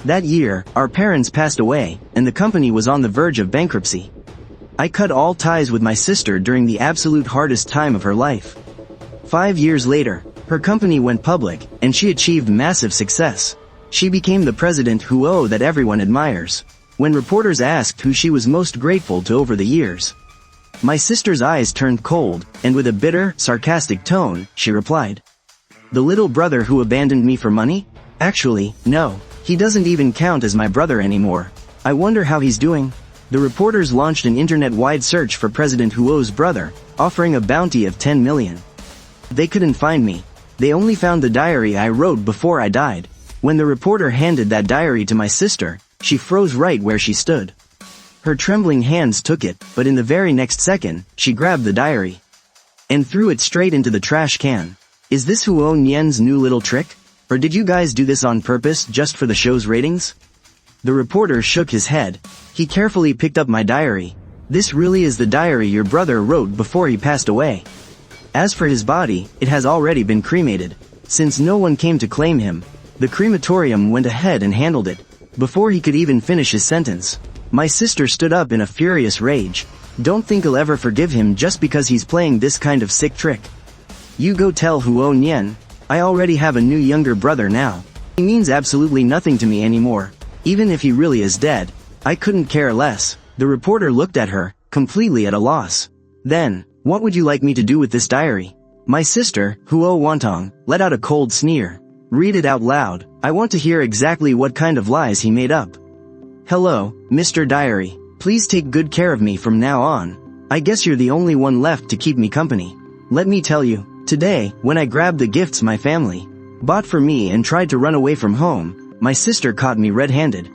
That year, our parents passed away, and the company was on the verge of bankruptcy. I cut all ties with my sister during the absolute hardest time of her life. 5 years later, her company went public, and she achieved massive success. She became the president that everyone admires. When reporters asked who she was most grateful to over the years, my sister's eyes turned cold, and with a bitter, sarcastic tone, she replied, "The little brother who abandoned me for money? Actually, no, he doesn't even count as my brother anymore. I wonder how he's doing." The reporters launched an internet-wide search for President Huo's brother, offering a bounty of 10 million. They couldn't find me. They only found the diary I wrote before I died. When the reporter handed that diary to my sister, she froze right where she stood. Her trembling hands took it, but in the very next second, she grabbed the diary and threw it straight into the trash can. Is this Huo Nian's new little trick? Or did you guys do this on purpose just for the show's ratings? The reporter shook his head. He carefully picked up my diary. This really is the diary your brother wrote before he passed away. As for his body, it has already been cremated. Since no one came to claim him, the crematorium went ahead and handled it. Before he could even finish his sentence, my sister stood up in a furious rage. Don't think I'll ever forgive him just because he's playing this kind of sick trick. You go tell Huo Nian. I already have a new younger brother now. He means absolutely nothing to me anymore. Even if he really is dead, I couldn't care less. The reporter looked at her, completely at a loss. Then, what would you like me to do with this diary? My sister, Huo Wantong, let out a cold sneer. Read it out loud. I want to hear exactly what kind of lies he made up. Hello, Mr. Diary. Please take good care of me from now on. I guess you're the only one left to keep me company. Let me tell you, today, when I grabbed the gifts my family bought for me and tried to run away from home, my sister caught me red-handed.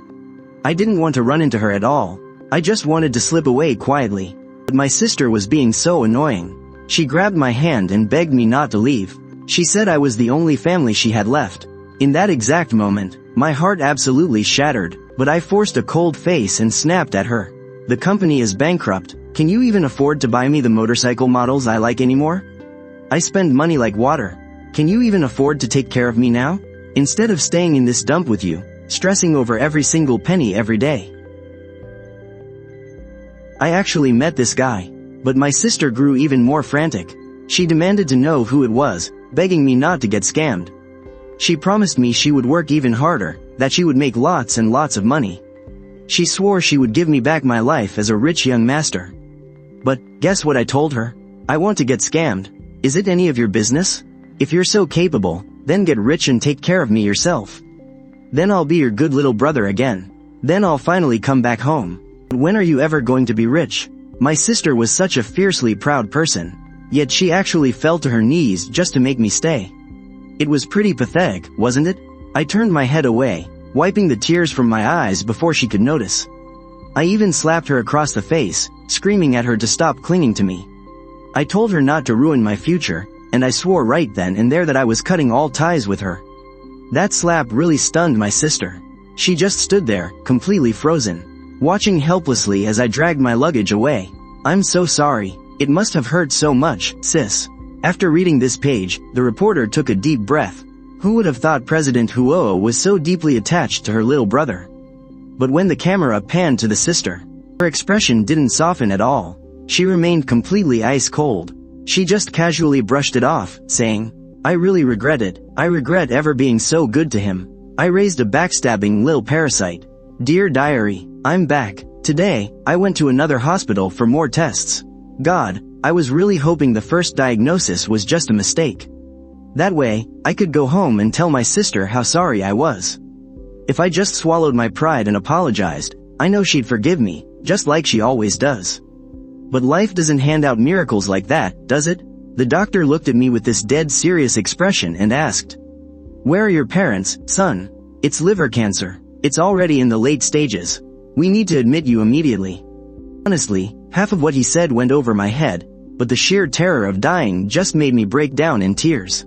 I didn't want to run into her at all. I just wanted to slip away quietly. But my sister was being so annoying. She grabbed my hand and begged me not to leave. She said I was the only family she had left. In that exact moment, my heart absolutely shattered, but I forced a cold face and snapped at her. The company is bankrupt. Can you even afford to buy me the motorcycle models I like anymore? I spend money like water. Can you even afford to take care of me now? Instead of staying in this dump with you, stressing over every single penny every day. I actually met this guy, but my sister grew even more frantic. She demanded to know who it was, begging me not to get scammed. She promised me she would work even harder, that she would make lots and lots of money. She swore she would give me back my life as a rich young master. But, guess what I told her? I want to get scammed. Is it any of your business? If you're so capable, then get rich and take care of me yourself. Then I'll be your good little brother again. Then I'll finally come back home. But when are you ever going to be rich? My sister was such a fiercely proud person. Yet she actually fell to her knees just to make me stay. It was pretty pathetic, wasn't it? I turned my head away, wiping the tears from my eyes before she could notice. I even slapped her across the face, screaming at her to stop clinging to me. I told her not to ruin my future, and I swore right then and there that I was cutting all ties with her. That slap really stunned my sister. She just stood there, completely frozen, watching helplessly as I dragged my luggage away. I'm so sorry. It must have hurt so much, sis. After reading this page, the reporter took a deep breath. Who would have thought President Huo was so deeply attached to her little brother? But when the camera panned to the sister, her expression didn't soften at all. She remained completely ice cold. She just casually brushed it off, saying, I really regret it. I regret ever being so good to him. I raised a backstabbing lil parasite. Dear diary, I'm back. Today, I went to another hospital for more tests. God, I was really hoping the first diagnosis was just a mistake. That way, I could go home and tell my sister how sorry I was. If I just swallowed my pride and apologized, I know she'd forgive me, just like she always does. But life doesn't hand out miracles like that, does it? The doctor looked at me with this dead serious expression and asked, Where are your parents, son? It's liver cancer. It's already in the late stages. We need to admit you immediately. Honestly, half of what he said went over my head, but the sheer terror of dying just made me break down in tears.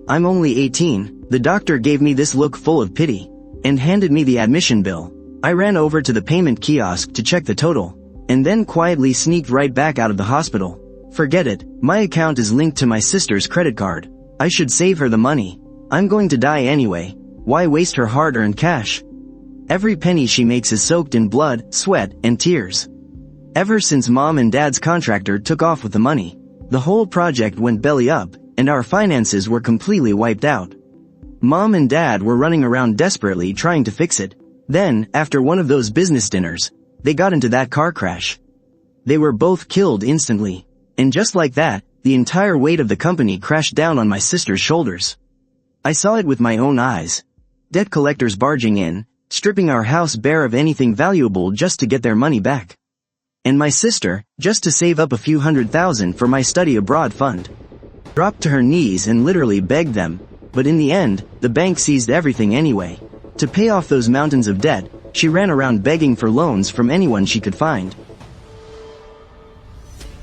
I'm only 18, the doctor gave me this look full of pity, and handed me the admission bill. I ran over to the payment kiosk to check the total, and then quietly sneaked right back out of the hospital. Forget it, my account is linked to my sister's credit card. I should save her the money. I'm going to die anyway. Why waste her hard-earned cash? Every penny she makes is soaked in blood, sweat, and tears. Ever since Mom and Dad's contractor took off with the money, the whole project went belly up, and our finances were completely wiped out. Mom and Dad were running around desperately trying to fix it. Then, after one of those business dinners, they got into that car crash. They were both killed instantly. And just like that, the entire weight of the company crashed down on my sister's shoulders. I saw it with my own eyes. Debt collectors barging in, stripping our house bare of anything valuable just to get their money back. And my sister, just to save up a few $100,000 for my study abroad fund, dropped to her knees and literally begged them, but in the end, the bank seized everything anyway. To pay off those mountains of debt, she ran around begging for loans from anyone she could find.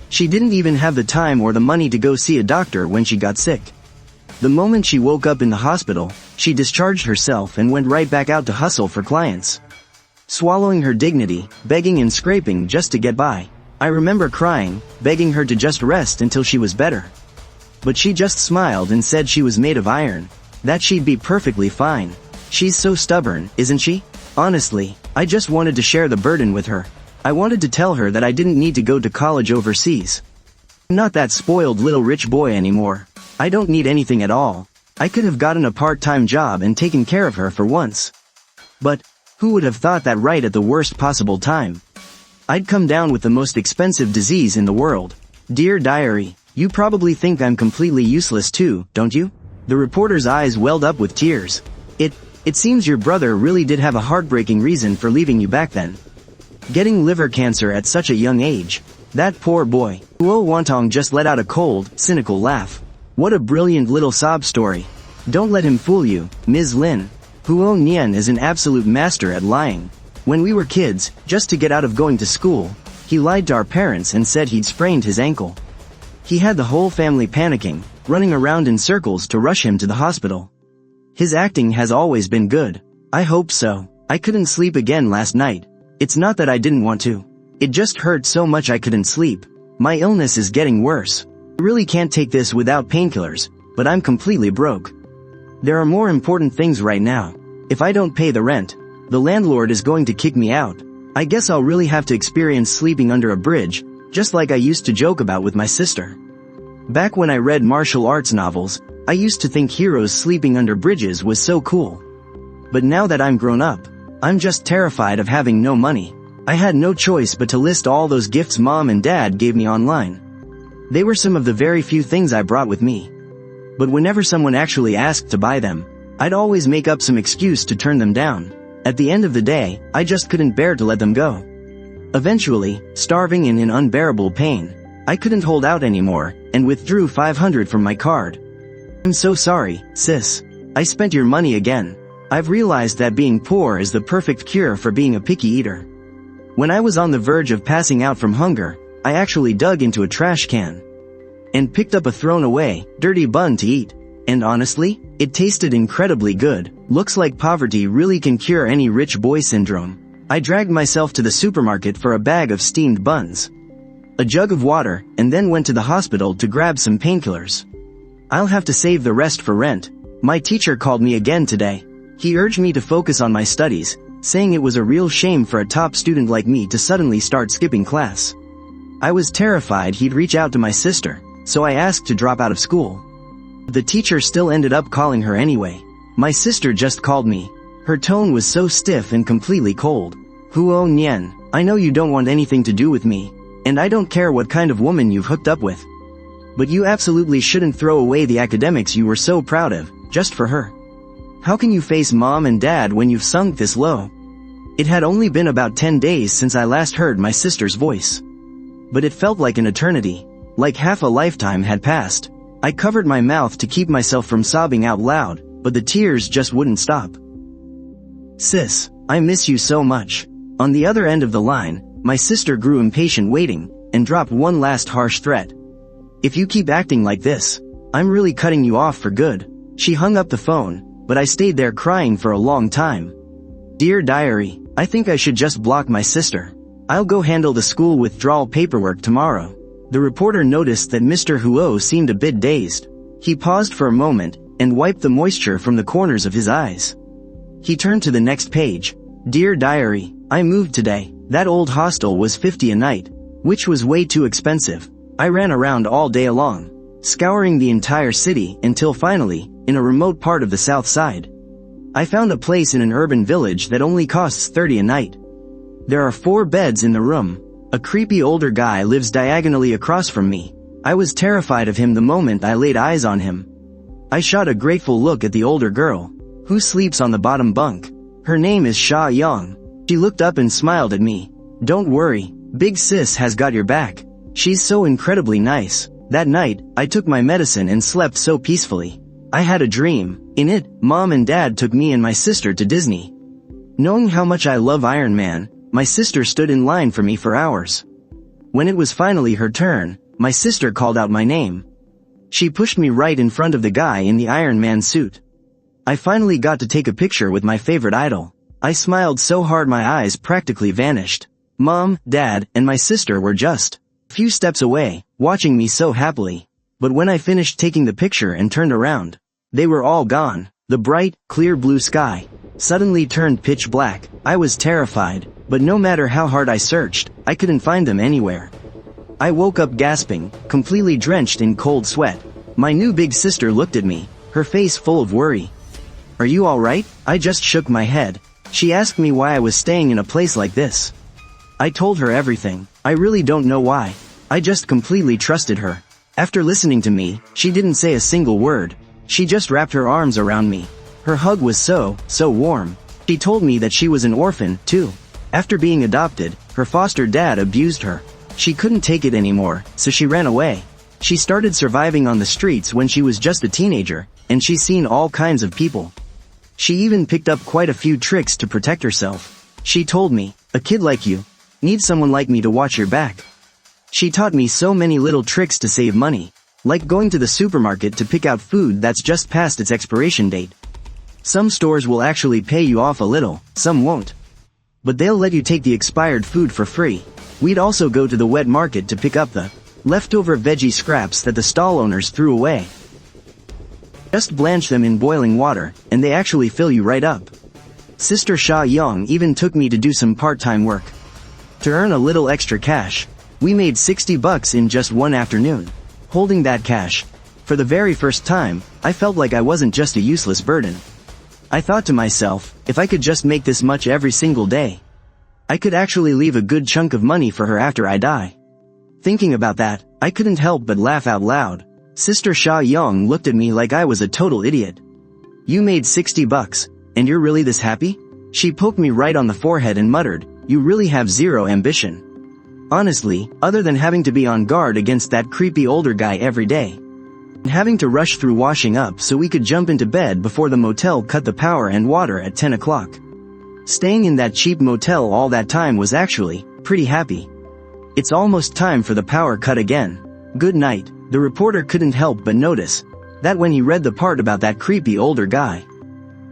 She didn't even have the time or the money to go see a doctor when she got sick. The moment she woke up in the hospital, she discharged herself and went right back out to hustle for clients. Swallowing her dignity, begging and scraping just to get by. I remember crying, begging her to just rest until she was better. But she just smiled and said she was made of iron, that she'd be perfectly fine. She's so stubborn, isn't she? Honestly, I just wanted to share the burden with her. I wanted to tell her that I didn't need to go to college overseas. I'm not that spoiled little rich boy anymore. I don't need anything at all. I could have gotten a part-time job and taken care of her for once. But, who would have thought that right at the worst possible time? I'd come down with the most expensive disease in the world. Dear Diary, you probably think I'm completely useless too, don't you? The reporter's eyes welled up with tears. It seems your brother really did have a heartbreaking reason for leaving you back then. Getting liver cancer at such a young age. That poor boy. Huo Wantong just let out a cold, cynical laugh. What a brilliant little sob story. Don't let him fool you, Ms. Lin. Huo Nian is an absolute master at lying. When we were kids, just to get out of going to school, he lied to our parents and said he'd sprained his ankle. He had the whole family panicking, running around in circles to rush him to the hospital. His acting has always been good. I hope so. I couldn't sleep again last night. It's not that I didn't want to. It just hurt so much I couldn't sleep. My illness is getting worse. I really can't take this without painkillers, but I'm completely broke. There are more important things right now. If I don't pay the rent, the landlord is going to kick me out. I guess I'll really have to experience sleeping under a bridge, just like I used to joke about with my sister. Back when I read martial arts novels, I used to think heroes sleeping under bridges was so cool. But now that I'm grown up, I'm just terrified of having no money. I had no choice but to list all those gifts Mom and Dad gave me online. They were some of the very few things I brought with me. But whenever someone actually asked to buy them, I'd always make up some excuse to turn them down. At the end of the day, I just couldn't bear to let them go. Eventually, starving and in unbearable pain, I couldn't hold out anymore, and withdrew $500 from my card. I'm so sorry, sis. I spent your money again. I've realized that being poor is the perfect cure for being a picky eater. When I was on the verge of passing out from hunger, I actually dug into a trash can and picked up a thrown-away, dirty bun to eat. And honestly, it tasted incredibly good. Looks like poverty really can cure any rich boy syndrome. I dragged myself to the supermarket for a bag of steamed buns, a jug of water, and then went to the hospital to grab some painkillers. I'll have to save the rest for rent. My teacher called me again today. He urged me to focus on my studies, saying it was a real shame for a top student like me to suddenly start skipping class. I was terrified he'd reach out to my sister, so I asked to drop out of school. The teacher still ended up calling her anyway. My sister just called me. Her tone was so stiff and completely cold. Huo Nian, I know you don't want anything to do with me, and I don't care what kind of woman you've hooked up with. But you absolutely shouldn't throw away the academics you were so proud of, just for her. How can you face Mom and Dad when you've sunk this low? It had only been about 10 days since I last heard my sister's voice. But it felt like an eternity, like half a lifetime had passed. I covered my mouth to keep myself from sobbing out loud, but the tears just wouldn't stop. Sis, I miss you so much. On the other end of the line, my sister grew impatient waiting, and dropped one last harsh threat. If you keep acting like this, I'm really cutting you off for good. She hung up the phone, but I stayed there crying for a long time. Dear Diary, I think I should just block my sister. I'll go handle the school withdrawal paperwork tomorrow. The reporter noticed that Mr. Huo seemed a bit dazed. He paused for a moment, and wiped the moisture from the corners of his eyes. He turned to the next page. Dear Diary, I moved today. That old hostel was $50 a night, which was way too expensive. I ran around all day long, scouring the entire city until finally, in a remote part of the south side, I found a place in an urban village that only costs $30 a night. There are 4 beds in the room. A creepy older guy lives diagonally across from me. I was terrified of him the moment I laid eyes on him. I shot a grateful look at the older girl, who sleeps on the bottom bunk. Her name is Sha Young. She looked up and smiled at me. Don't worry, Big Sis has got your back. She's so incredibly nice. That night, I took my medicine and slept so peacefully. I had a dream. In it, Mom and Dad took me and my sister to Disney. Knowing how much I love Iron Man, my sister stood in line for me for hours. When it was finally her turn, my sister called out my name. She pushed me right in front of the guy in the Iron Man suit. I finally got to take a picture with my favorite idol. I smiled so hard my eyes practically vanished. Mom, Dad, and my sister were just a few steps away, watching me so happily. But when I finished taking the picture and turned around, they were all gone. The bright, clear blue sky suddenly turned pitch black. I was terrified, but no matter how hard I searched, I couldn't find them anywhere. I woke up gasping, completely drenched in cold sweat. My new big sister looked at me, her face full of worry. Are you alright? I just shook my head. She asked me why I was staying in a place like this. I told her everything. I really don't know why. I just completely trusted her. After listening to me, she didn't say a single word. She just wrapped her arms around me. Her hug was so warm. She told me that she was an orphan, too. After being adopted, her foster dad abused her. She couldn't take it anymore, so she ran away. She started surviving on the streets when she was just a teenager, and she's seen all kinds of people. She even picked up quite a few tricks to protect herself. She told me, a kid like you needs someone like me to watch your back. She taught me so many little tricks to save money, like going to the supermarket to pick out food that's just past its expiration date. Some stores will actually pay you off a little, some won't. But they'll let you take the expired food for free. We'd also go to the wet market to pick up the leftover veggie scraps that the stall owners threw away. Just blanch them in boiling water, and they actually fill you right up. Sister Sha Young even took me to do some part-time work to earn a little extra cash. We made $60 in just one afternoon. Holding that cash, for the very first time, I felt like I wasn't just a useless burden. I thought to myself, if I could just make this much every single day, I could actually leave a good chunk of money for her after I die. Thinking about that, I couldn't help but laugh out loud. Sister Sha Young looked at me like I was a total idiot. You made $60, and you're really this happy? She poked me right on the forehead and muttered, you really have zero ambition. Honestly, other than having to be on guard against that creepy older guy every day, and having to rush through washing up so we could jump into bed before the motel cut the power and water at 10 o'clock. Staying in that cheap motel all that time was actually pretty happy. It's almost time for the power cut again. Good night. The reporter couldn't help but notice that when he read the part about that creepy older guy.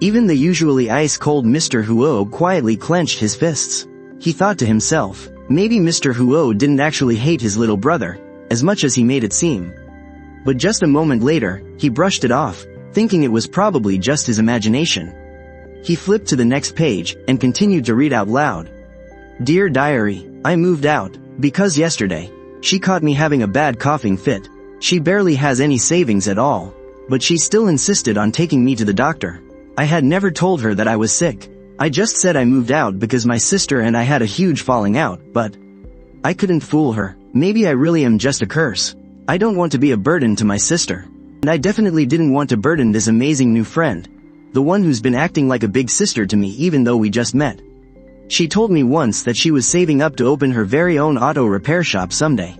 Even the usually ice-cold Mr. Huo quietly clenched his fists. He thought to himself, maybe Mr. Huo didn't actually hate his little brother as much as he made it seem. But just a moment later, he brushed it off, thinking it was probably just his imagination. He flipped to the next page and continued to read out loud. Dear Diary, I moved out because yesterday, she caught me having a bad coughing fit. She barely has any savings at all, but she still insisted on taking me to the doctor. I had never told her that I was sick. I just said I moved out because my sister and I had a huge falling out, but I couldn't fool her. Maybe I really am just a curse. I don't want to be a burden to my sister. And I definitely didn't want to burden this amazing new friend, the one who's been acting like a big sister to me even though we just met. She told me once that she was saving up to open her very own auto repair shop someday.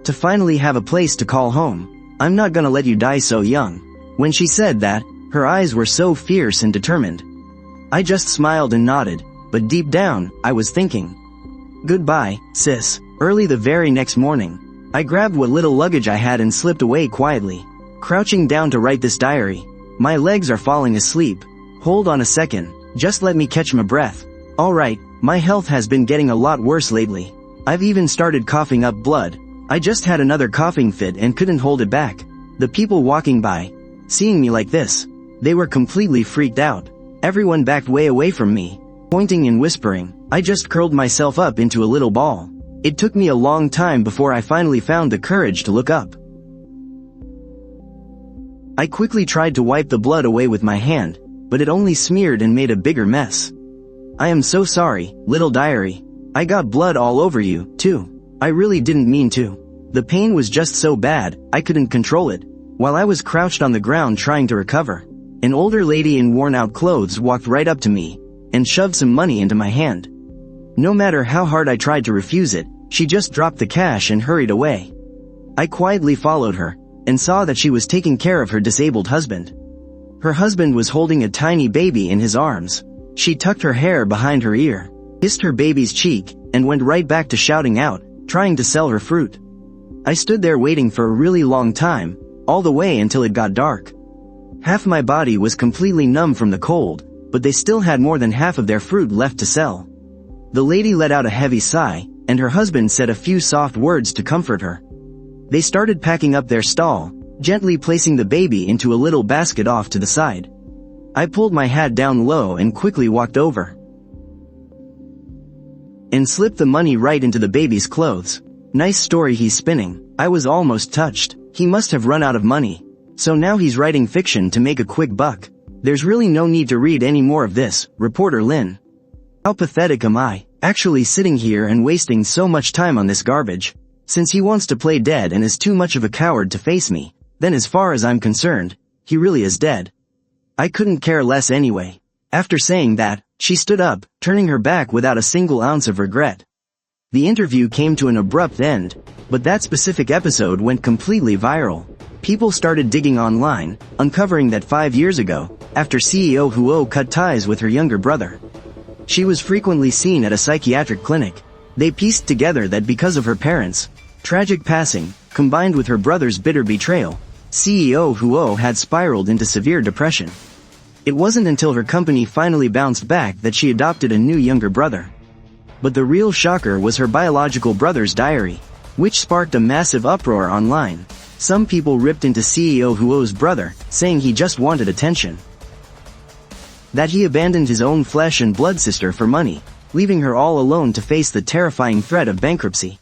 To finally have a place to call home. I'm not gonna let you die so young. When she said that, her eyes were so fierce and determined. I just smiled and nodded, but deep down, I was thinking, goodbye, sis. Early the very next morning, I grabbed what little luggage I had and slipped away quietly, crouching down to write this diary. My legs are falling asleep. Hold on a second, just let me catch my breath. Alright, my health has been getting a lot worse lately. I've even started coughing up blood. I just had another coughing fit and couldn't hold it back. The people walking by, seeing me like this, they were completely freaked out. Everyone backed way away from me. Pointing and whispering, I just curled myself up into a little ball. It took me a long time before I finally found the courage to look up. I quickly tried to wipe the blood away with my hand, but it only smeared and made a bigger mess. I am so sorry, little diary. I got blood all over you, too. I really didn't mean to. The pain was just so bad, I couldn't control it. While I was crouched on the ground trying to recover, an older lady in worn-out clothes walked right up to me and shoved some money into my hand. No matter how hard I tried to refuse it, she just dropped the cash and hurried away. I quietly followed her and saw that she was taking care of her disabled husband. Her husband was holding a tiny baby in his arms. She tucked her hair behind her ear, kissed her baby's cheek, and went right back to shouting out, trying to sell her fruit. I stood there waiting for a really long time, all the way until it got dark. Half my body was completely numb from the cold, but they still had more than half of their fruit left to sell. The lady let out a heavy sigh, and her husband said a few soft words to comfort her. They started packing up their stall, gently placing the baby into a little basket off to the side. I pulled my hat down low and quickly walked over and slipped the money right into the baby's clothes. Nice story he's spinning. I was almost touched. He must have run out of money. So now he's writing fiction to make a quick buck. There's really no need to read any more of this, Reporter Lin. How pathetic am I, actually sitting here and wasting so much time on this garbage. Since he wants to play dead and is too much of a coward to face me, then as far as I'm concerned, he really is dead. I couldn't care less anyway. After saying that, she stood up, turning her back without a single ounce of regret. The interview came to an abrupt end, but that specific episode went completely viral. People started digging online, uncovering that 5 years ago, after CEO Huo cut ties with her younger brother, she was frequently seen at a psychiatric clinic. They pieced together that because of her parents' tragic passing, combined with her brother's bitter betrayal, CEO Huo had spiraled into severe depression. It wasn't until her company finally bounced back that she adopted a new younger brother. But the real shocker was her biological brother's diary, which sparked a massive uproar online. Some people ripped into CEO Huo's brother, saying he just wanted attention, that he abandoned his own flesh and blood sister for money, leaving her all alone to face the terrifying threat of bankruptcy,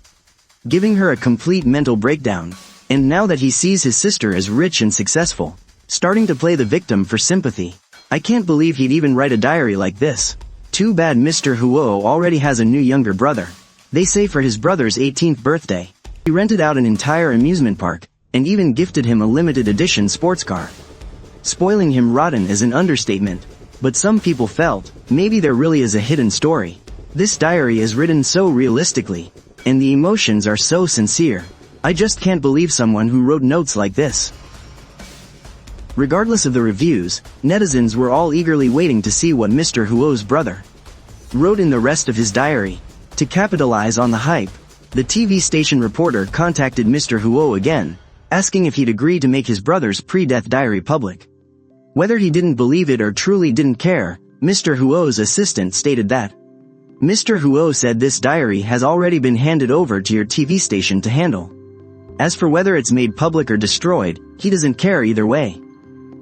giving her a complete mental breakdown. And now that he sees his sister as rich and successful, starting to play the victim for sympathy. I can't believe he'd even write a diary like this. Too bad Mr. Huo already has a new younger brother. They say for his brother's 18th birthday, he rented out an entire amusement park, and even gifted him a limited edition sports car. Spoiling him rotten is an understatement, but some people felt, maybe there really is a hidden story. This diary is written so realistically, and the emotions are so sincere. I just can't believe someone who wrote notes like this. Regardless of the reviews, netizens were all eagerly waiting to see what Mr. Huo's brother wrote in the rest of his diary. To capitalize on the hype, the TV station reporter contacted Mr. Huo again, asking if he'd agree to make his brother's pre-death diary public. Whether he didn't believe it or truly didn't care, Mr. Huo's assistant stated that Mr. Huo said this diary has already been handed over to your TV station to handle. As for whether it's made public or destroyed, he doesn't care either way.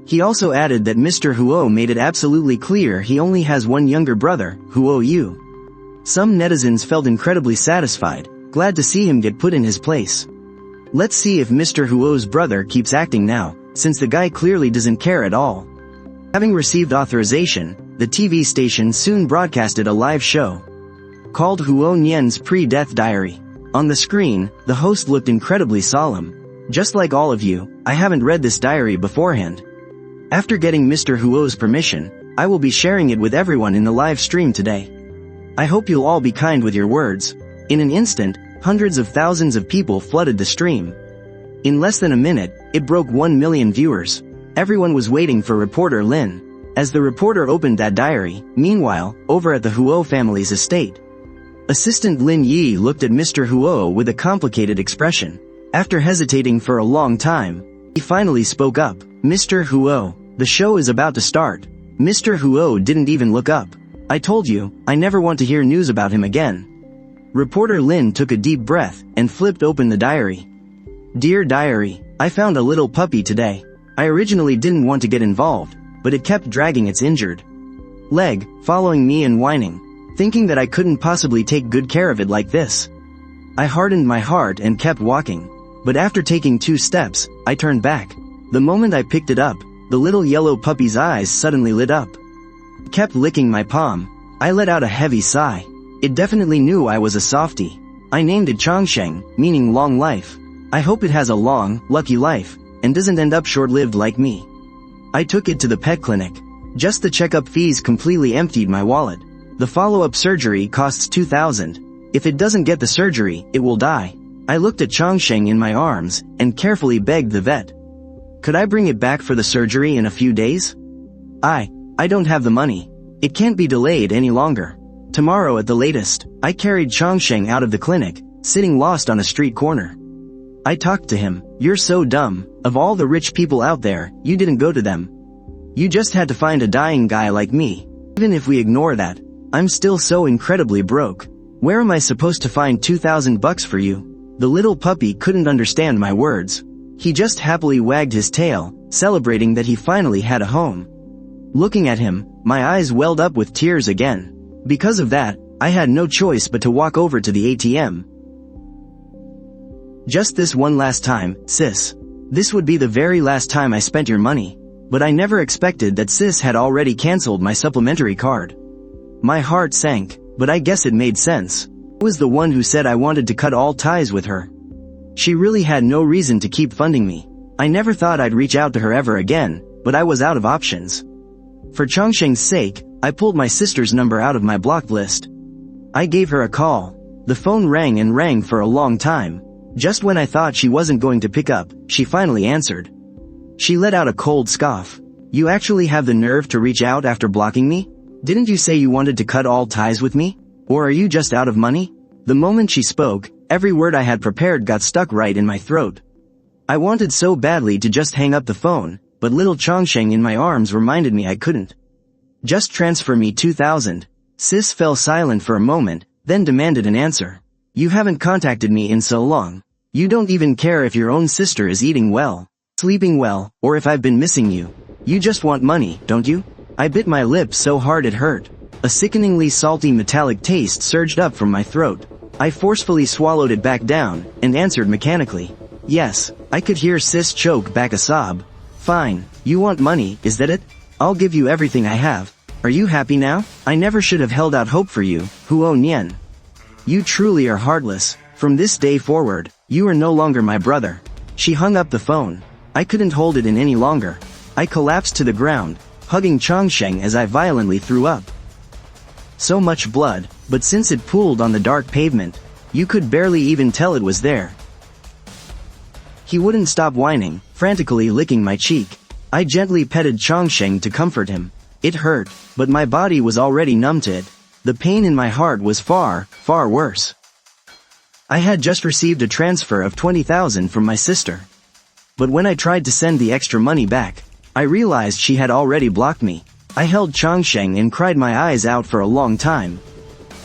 He also added that Mr. Huo made it absolutely clear he only has one younger brother, Huo Yu. Some netizens felt incredibly satisfied, glad to see him get put in his place. Let's see if Mr. Huo's brother keeps acting now, since the guy clearly doesn't care at all. Having received authorization, the TV station soon broadcasted a live show called Huo Nian's Pre-Death Diary. On the screen, the host looked incredibly solemn. Just like all of you, I haven't read this diary beforehand. After getting Mr. Huo's permission, I will be sharing it with everyone in the live stream today. I hope you'll all be kind with your words. In an instant, hundreds of thousands of people flooded the stream. In less than a minute, it broke 1 million viewers. Everyone was waiting for reporter Lin. As the reporter opened that diary, meanwhile, over at the Huo family's estate, Assistant Lin Yi looked at Mr. Huo with a complicated expression. After hesitating for a long time, he finally spoke up. Mr. Huo, the show is about to start. Mr. Huo didn't even look up. I told you, I never want to hear news about him again. Reporter Lin took a deep breath and flipped open the diary. Dear diary, I found a little puppy today. I originally didn't want to get involved, but it kept dragging its injured leg, following me and whining, thinking that I couldn't possibly take good care of it like this. I hardened my heart and kept walking, but after taking 2 steps, I turned back. The moment I picked it up, the little yellow puppy's eyes suddenly lit up. It kept licking my palm. I let out a heavy sigh. It definitely knew I was a softie. I named it Chongsheng, meaning long life. I hope it has a long, lucky life, and doesn't end up short-lived like me. I took it to the pet clinic. Just the checkup fees completely emptied my wallet. The follow-up surgery costs 2,000. If it doesn't get the surgery, it will die. I looked at Chongsheng in my arms, and carefully begged the vet. Could I bring it back for the surgery in a few days? I don't have the money. It can't be delayed any longer. Tomorrow at the latest. I carried Chongsheng out of the clinic, sitting lost on a street corner. I talked to him. You're so dumb. Of all the rich people out there, you didn't go to them. You just had to find a dying guy like me. Even if we ignore that, I'm still so incredibly broke. Where am I supposed to find 2,000 bucks for you? The little puppy couldn't understand my words. He just happily wagged his tail, celebrating that he finally had a home. Looking at him, my eyes welled up with tears again. Because of that, I had no choice but to walk over to the ATM. Just this one last time, sis. This would be the very last time I spent your money. But I never expected that sis had already cancelled my supplementary card. My heart sank, but I guess it made sense. I was the one who said I wanted to cut all ties with her. She really had no reason to keep funding me. I never thought I'd reach out to her ever again, but I was out of options. For Chongsheng's sake, I pulled my sister's number out of my blocked list. I gave her a call. The phone rang and rang for a long time. Just when I thought she wasn't going to pick up, she finally answered. She let out a cold scoff. You actually have the nerve to reach out after blocking me? Didn't you say you wanted to cut all ties with me? Or are you just out of money? The moment she spoke, every word I had prepared got stuck right in my throat. I wanted so badly to just hang up the phone, but little Chongsheng in my arms reminded me I couldn't. Just transfer me 2,000. Sis fell silent for a moment, then demanded an answer. You haven't contacted me in so long. You don't even care if your own sister is eating well, sleeping well, or if I've been missing you. You just want money, don't you? I bit my lip so hard it hurt. A sickeningly salty metallic taste surged up from my throat. I forcefully swallowed it back down, and answered mechanically. Yes. I could hear sis choke back a sob. Fine. You want money, is that it? I'll give you everything I have. Are you happy now? I never should have held out hope for you, Huo Nian. You truly are heartless. From this day forward, you are no longer my brother. She hung up the phone. I couldn't hold it in any longer. I collapsed to the ground, hugging Chongsheng as I violently threw up. So much blood, but since it pooled on the dark pavement, you could barely even tell it was there. He wouldn't stop whining, frantically licking my cheek. I gently petted Chongsheng to comfort him. It hurt, but my body was already numb to it. The pain in my heart was far, far worse. I had just received a transfer of 20,000 from my sister. But when I tried to send the extra money back, I realized she had already blocked me. I held Chongsheng and cried my eyes out for a long time.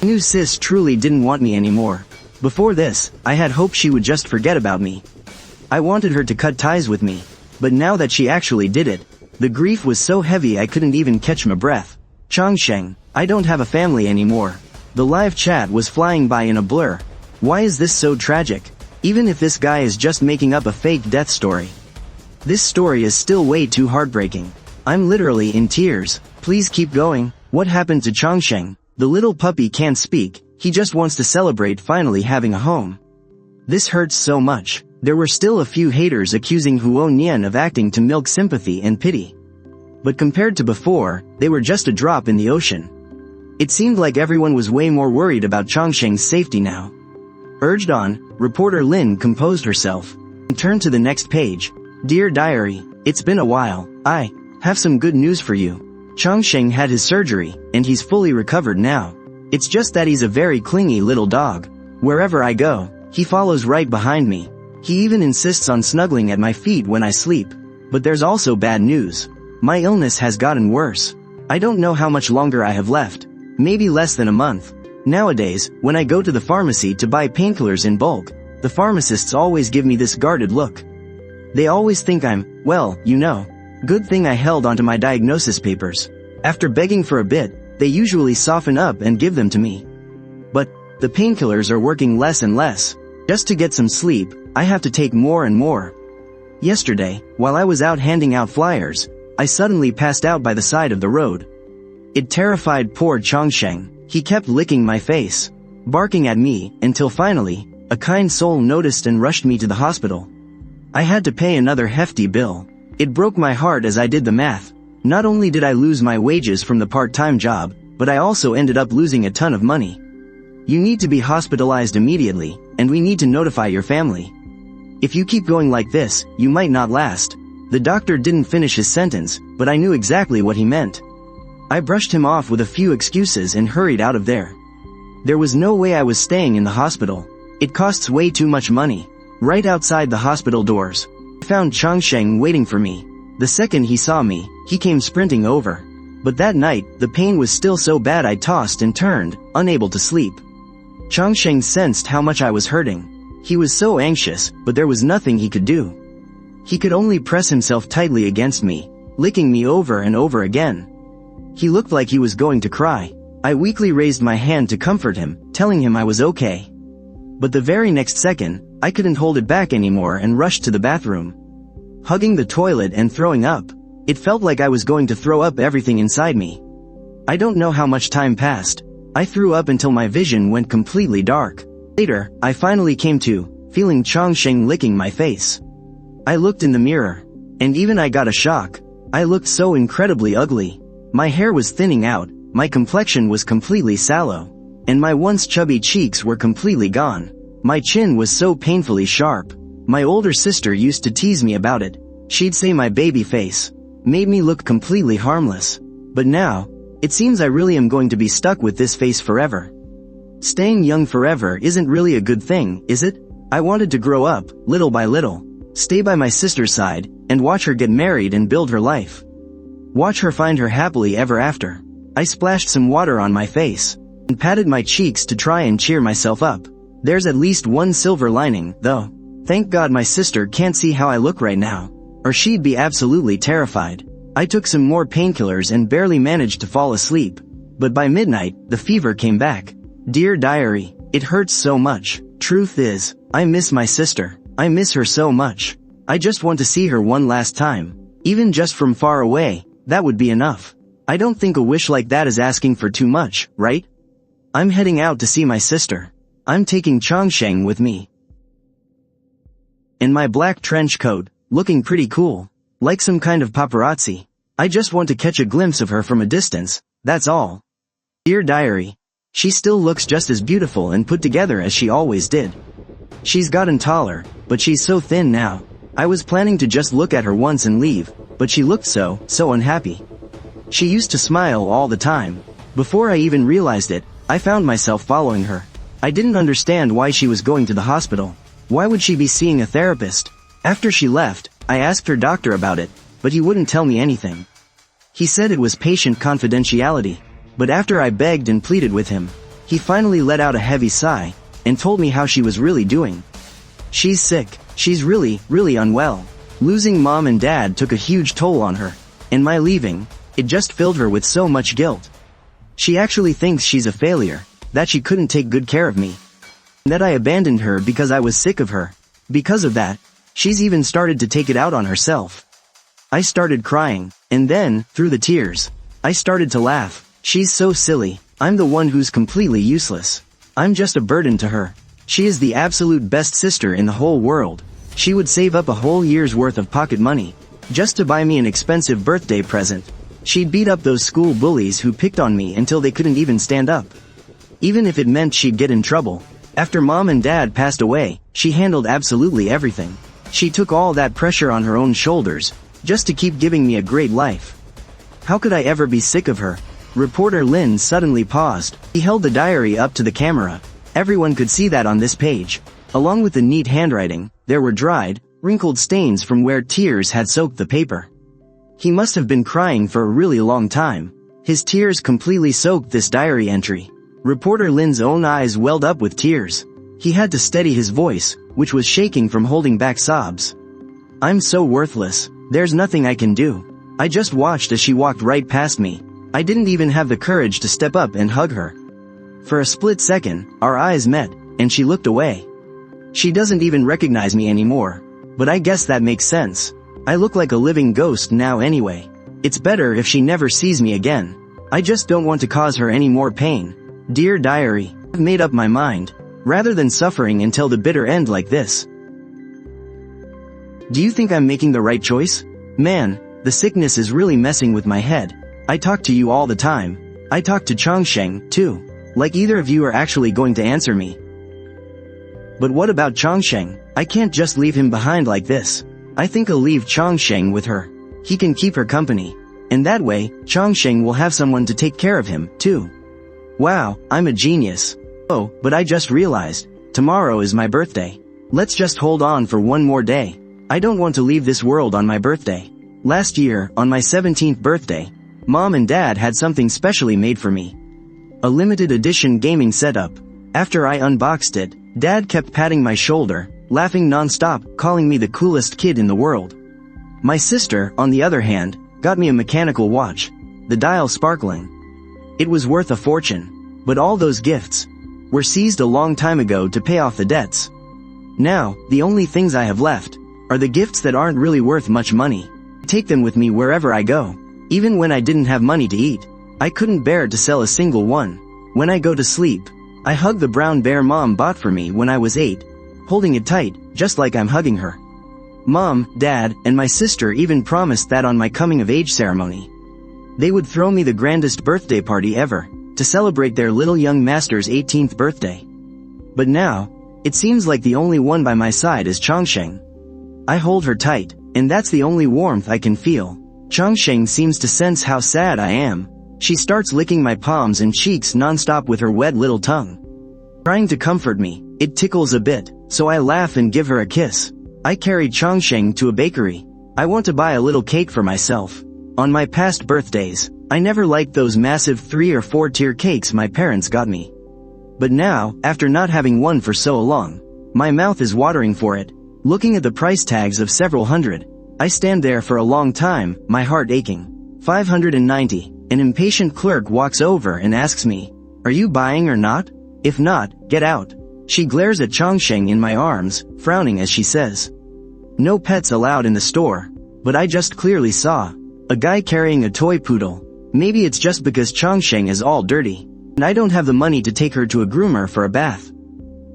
I knew sis truly didn't want me anymore. Before this, I had hoped she would just forget about me. I wanted her to cut ties with me, but now that she actually did it, the grief was so heavy I couldn't even catch my breath. Chongsheng, I don't have a family anymore. The live chat was flying by in a blur. Why is this so tragic? Even if this guy is just making up a fake death story. This story is still way too heartbreaking. I'm literally in tears. Please keep going. What happened to Chongsheng? The little puppy can't speak. He just wants to celebrate finally having a home. This hurts so much. There were still a few haters accusing Huo Nian of acting to milk sympathy and pity. But compared to before, they were just a drop in the ocean. It seemed like everyone was way more worried about Chongsheng's safety now. Urged on, reporter Lin composed herself and turned to the next page. Dear Diary, it's been a while. I have some good news for you. Chongsheng had his surgery, and he's fully recovered now. It's just that he's a very clingy little dog. Wherever I go, he follows right behind me. He even insists on snuggling at my feet when I sleep. But there's also bad news. My illness has gotten worse. I don't know how much longer I have left. Maybe less than a month. Nowadays, when I go to the pharmacy to buy painkillers in bulk, the pharmacists always give me this guarded look. They always think I'm, well, you know. Good thing I held onto my diagnosis papers. After begging for a bit, they usually soften up and give them to me. But the painkillers are working less and less. Just to get some sleep, I have to take more and more. Yesterday, while I was out handing out flyers, I suddenly passed out by the side of the road. It terrified poor Chongsheng. He kept licking my face, barking at me, until finally, a kind soul noticed and rushed me to the hospital. I had to pay another hefty bill. It broke my heart as I did the math. Not only did I lose my wages from the part-time job, but I also ended up losing a ton of money. You need to be hospitalized immediately, and we need to notify your family. If you keep going like this, you might not last. The doctor didn't finish his sentence, but I knew exactly what he meant. I brushed him off with a few excuses and hurried out of there. There was no way I was staying in the hospital. It costs way too much money. Right outside the hospital doors, I found Chongsheng waiting for me. The second he saw me, he came sprinting over. But that night, the pain was still so bad I tossed and turned, unable to sleep. Chongsheng sensed how much I was hurting. He was so anxious, but there was nothing he could do. He could only press himself tightly against me, licking me over and over again. He looked like he was going to cry. I weakly raised my hand to comfort him, telling him I was okay. But the very next second, I couldn't hold it back anymore and rushed to the bathroom. Hugging the toilet and throwing up. It felt like I was going to throw up everything inside me. I don't know how much time passed. I threw up until my vision went completely dark. Later, I finally came to, feeling Chongsheng licking my face. I looked in the mirror. And even I got a shock. I looked so incredibly ugly. My hair was thinning out, my complexion was completely sallow. And my once chubby cheeks were completely gone. My chin was so painfully sharp. My older sister used to tease me about it. She'd say my baby face made me look completely harmless. But now, it seems I really am going to be stuck with this face forever. Staying young forever isn't really a good thing, is it? I wanted to grow up, little by little, stay by my sister's side, and watch her get married and build her life. Watch her find her happily ever after. I splashed some water on my face, and patted my cheeks to try and cheer myself up. There's at least one silver lining, though. Thank God my sister can't see how I look right now, or she'd be absolutely terrified. I took some more painkillers and barely managed to fall asleep. But by midnight, the fever came back. Dear diary, it hurts so much. Truth is, I miss my sister. I miss her so much. I just want to see her one last time. Even just from far away, that would be enough. I don't think a wish like that is asking for too much, right? I'm heading out to see my sister. I'm taking Chongsheng with me. In my black trench coat, looking pretty cool. Like some kind of paparazzi. I just want to catch a glimpse of her from a distance, that's all. Dear diary. She still looks just as beautiful and put together as she always did. She's gotten taller, but she's so thin now. I was planning to just look at her once and leave, but she looked so unhappy. She used to smile all the time. Before I even realized it, I found myself following her. I didn't understand why she was going to the hospital. Why would she be seeing a therapist? After she left, I asked her doctor about it, but he wouldn't tell me anything. He said it was patient confidentiality. But after I begged and pleaded with him, he finally let out a heavy sigh, and told me how she was really doing. She's sick. She's really unwell. Losing mom and dad took a huge toll on her, and my leaving, it just filled her with so much guilt. She actually thinks she's a failure, that she couldn't take good care of me, and that I abandoned her because I was sick of her. Because of that, she's even started to take it out on herself. I started crying, and then, through the tears, I started to laugh. She's so silly. I'm the one who's completely useless. I'm just a burden to her. She is the absolute best sister in the whole world. She would save up a whole year's worth of pocket money, just to buy me an expensive birthday present. She'd beat up those school bullies who picked on me until they couldn't even stand up. Even if it meant she'd get in trouble. After mom and dad passed away, she handled absolutely everything. She took all that pressure on her own shoulders, just to keep giving me a great life. How could I ever be sick of her? Reporter Lin suddenly paused. He held the diary up to the camera. Everyone could see that on this page. Along with the neat handwriting, there were dried, wrinkled stains from where tears had soaked the paper. He must have been crying for a really long time. His tears completely soaked this diary entry. Reporter Lin's own eyes welled up with tears. He had to steady his voice, which was shaking from holding back sobs. I'm so worthless. There's nothing I can do. I just watched as she walked right past me, I didn't even have the courage to step up and hug her. For a split second, our eyes met, and she looked away. She doesn't even recognize me anymore. But I guess that makes sense. I look like a living ghost now anyway. It's better if she never sees me again. I just don't want to cause her any more pain. Dear diary, I've made up my mind. Rather than suffering until the bitter end like this. Do you think I'm making the right choice? Man, the sickness is really messing with my head. I talk to you all the time. I talk to Chongsheng, too. Like either of you are actually going to answer me. But what about Chongsheng? I can't just leave him behind like this. I think I'll leave Chongsheng with her. He can keep her company. And that way, Chongsheng will have someone to take care of him, too. Wow, I'm a genius. Oh, but I just realized. Tomorrow is my birthday. Let's just hold on for one more day. I don't want to leave this world on my birthday. Last year, on my 17th birthday, Mom and Dad had something specially made for me. A limited edition gaming setup. After I unboxed it, Dad kept patting my shoulder, laughing non-stop, calling me the coolest kid in the world. My sister, on the other hand, got me a mechanical watch, the dial sparkling. It was worth a fortune. But all those gifts were seized a long time ago to pay off the debts. Now, the only things I have left are the gifts that aren't really worth much money. I take them with me wherever I go. Even when I didn't have money to eat, I couldn't bear to sell a single one. When I go to sleep, I hug the brown bear Mom bought for me when I was 8, holding it tight, just like I'm hugging her. Mom, Dad, and my sister even promised that on my coming-of-age ceremony, they would throw me the grandest birthday party ever, to celebrate their little young master's 18th birthday. But now, it seems like the only one by my side is Chongsheng. I hold her tight, and that's the only warmth I can feel. Chongsheng seems to sense how sad I am. She starts licking my palms and cheeks non-stop with her wet little tongue. Trying to comfort me, it tickles a bit, so I laugh and give her a kiss. I carry Chongsheng to a bakery. I want to buy a little cake for myself. On my past birthdays, I never liked those massive 3 or 4 tier cakes my parents got me. But now, after not having one for so long, my mouth is watering for it. Looking at the price tags of several hundred, I stand there for a long time, my heart aching. 590. An impatient clerk walks over and asks me, "Are you buying or not? If not, get out." She glares at Chongsheng in my arms, frowning as she says, "No pets allowed in the store." But I just clearly saw a guy carrying a toy poodle. Maybe it's just because Chongsheng is all dirty, and I don't have the money to take her to a groomer for a bath.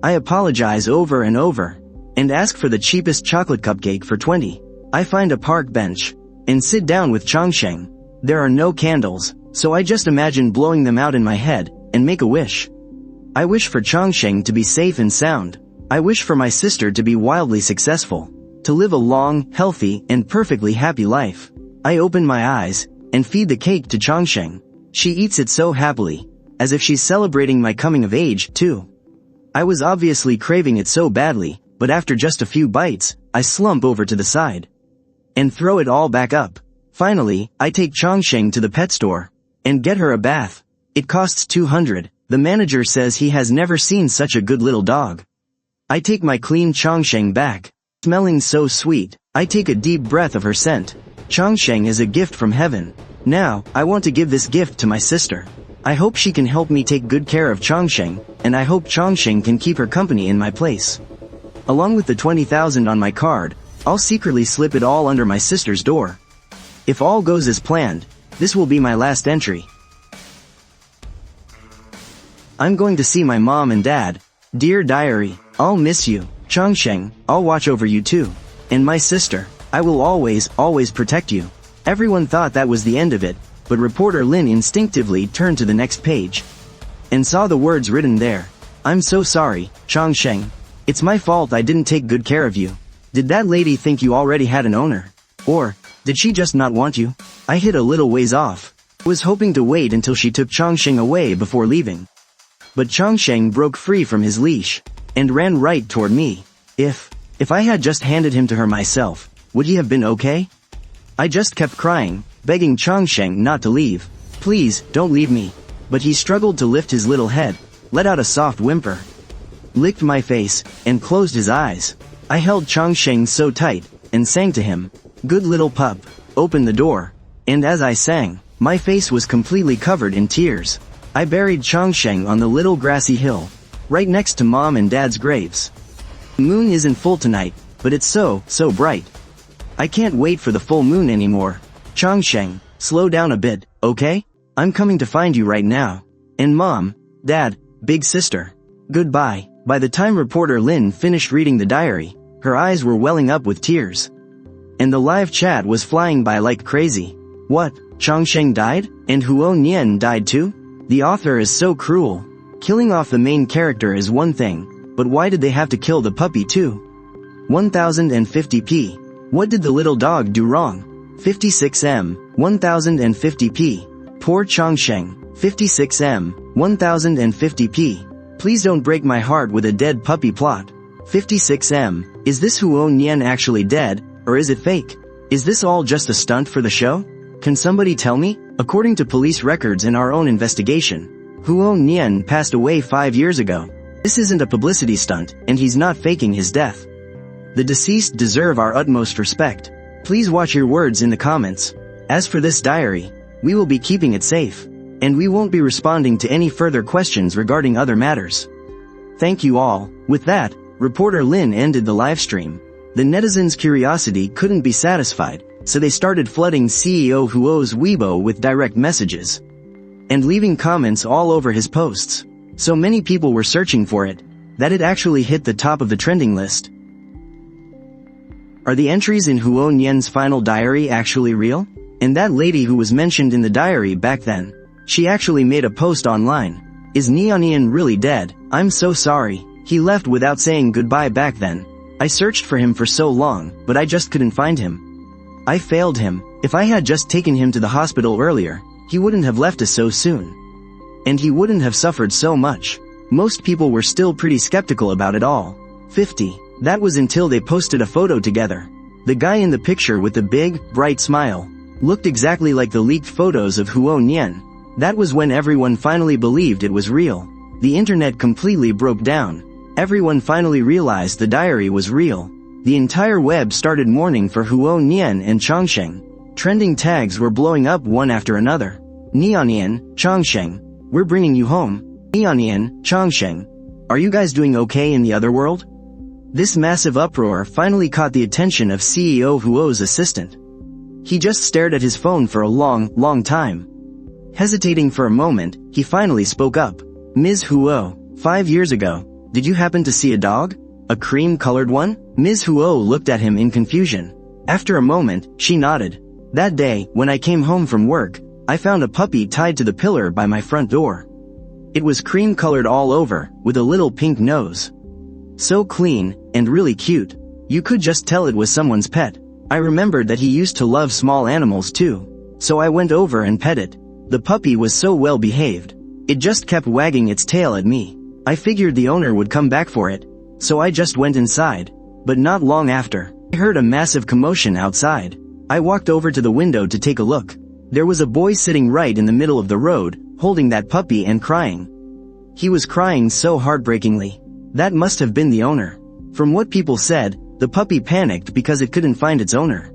I apologize over and over, and ask for the cheapest chocolate cupcake for 20. I find a park bench, and sit down with Chongsheng. There are no candles, so I just imagine blowing them out in my head, and make a wish. I wish for Chongsheng to be safe and sound. I wish for my sister to be wildly successful, to live a long, healthy, and perfectly happy life. I open my eyes, and feed the cake to Chongsheng. She eats it so happily, as if she's celebrating my coming of age, too. I was obviously craving it so badly, but after just a few bites, I slump over to the side, and throw it all back up. Finally, I take Chongsheng to the pet store, and get her a bath. It costs 200. The manager says he has never seen such a good little dog. I take my clean Chongsheng back. Smelling so sweet, I take a deep breath of her scent. Chongsheng is a gift from heaven. Now, I want to give this gift to my sister. I hope she can help me take good care of Chongsheng, and I hope Chongsheng can keep her company in my place. Along with the 20,000 on my card, I'll secretly slip it all under my sister's door. If all goes as planned, this will be my last entry. I'm going to see my mom and dad. Dear diary, I'll miss you. Chongsheng, I'll watch over you too. And my sister, I will always, always protect you. Everyone thought that was the end of it, but reporter Lin instinctively turned to the next page and saw the words written there. I'm so sorry, Chongsheng. It's my fault I didn't take good care of you. Did that lady think you already had an owner? Or did she just not want you? I hid a little ways off. Was hoping to wait until she took Chongsheng away before leaving. But Chongsheng broke free from his leash and ran right toward me. If I had just handed him to her myself, would he have been okay? I just kept crying, begging Chongsheng not to leave. Please, don't leave me. But he struggled to lift his little head, let out a soft whimper, licked my face, and closed his eyes. I held Chongsheng so tight, and sang to him, "Good little pup, open the door." And as I sang, My face was completely covered in tears. I buried Changsheng on the little grassy hill, right next to Mom and Dad's graves. The moon isn't full tonight, but it's so bright. I can't wait for the full moon anymore. Changsheng, slow down a bit, okay? I'm coming to find you right now. And Mom, Dad, big sister. Goodbye. By the time reporter Lin finished reading the diary, her eyes were welling up with tears. And the live chat was flying by like crazy. What? Changsheng died? And Huo Nian died too? The author is so cruel. Killing off the main character is one thing, but why did they have to kill the puppy too? 1050p. What did the little dog do wrong? 56m, 1050p. Poor Changsheng. 56m, 1050p. Please don't break my heart with a dead puppy plot. 56m, is this Huo Nian actually dead, or is it fake? Is this all just a stunt for the show? Can somebody tell me? According to police records and our own investigation, Huo Nian passed away 5 years ago. This isn't a publicity stunt, and he's not faking his death. The deceased deserve our utmost respect. Please watch your words in the comments. As for this diary, we will be keeping it safe, and we won't be responding to any further questions regarding other matters. Thank you all. With that, reporter Lin ended the live stream. The netizens' curiosity couldn't be satisfied, so they started flooding CEO Huo's Weibo with direct messages and leaving comments all over his posts. So many people were searching for it, that it actually hit the top of the trending list. Are the entries in Huo Nian's final diary actually real? And that lady who was mentioned in the diary back then, she actually made a post online. Is Nian really dead? I'm so sorry. He left without saying goodbye back then. I searched for him for so long, but I just couldn't find him. I failed him. If I had just taken him to the hospital earlier, he wouldn't have left us so soon. And he wouldn't have suffered so much. Most people were still pretty skeptical about it all. 50. That was until they posted a photo together. The guy in the picture with the big, bright smile looked exactly like the leaked photos of Huo Nian. That was when everyone finally believed it was real. The internet completely broke down. Everyone finally realized the diary was real. The entire web started mourning for Huo Nian and Changsheng. Trending tags were blowing up one after another. Nian, Changsheng, we're bringing you home. Nian, Changsheng, are you guys doing okay in the other world? This massive uproar finally caught the attention of CEO Huo's assistant. He just stared at his phone for a long time. Hesitating for a moment, he finally spoke up. Ms. Huo, 5 years ago, did you happen to see a dog? A cream-colored one? Ms. Huo looked at him in confusion. After a moment, she nodded. That day, when I came home from work, I found a puppy tied to the pillar by my front door. It was cream-colored all over, with a little pink nose. So clean, and really cute. You could just tell it was someone's pet. I remembered that he used to love small animals too. So I went over and pet it. The puppy was so well behaved. It just kept wagging its tail at me. I figured the owner would come back for it. So I just went inside. But not long after, I heard a massive commotion outside. I walked over to the window to take a look. There was a boy sitting right in the middle of the road, holding that puppy and crying. He was crying so heartbreakingly. That must have been the owner. From what people said, the puppy panicked because it couldn't find its owner.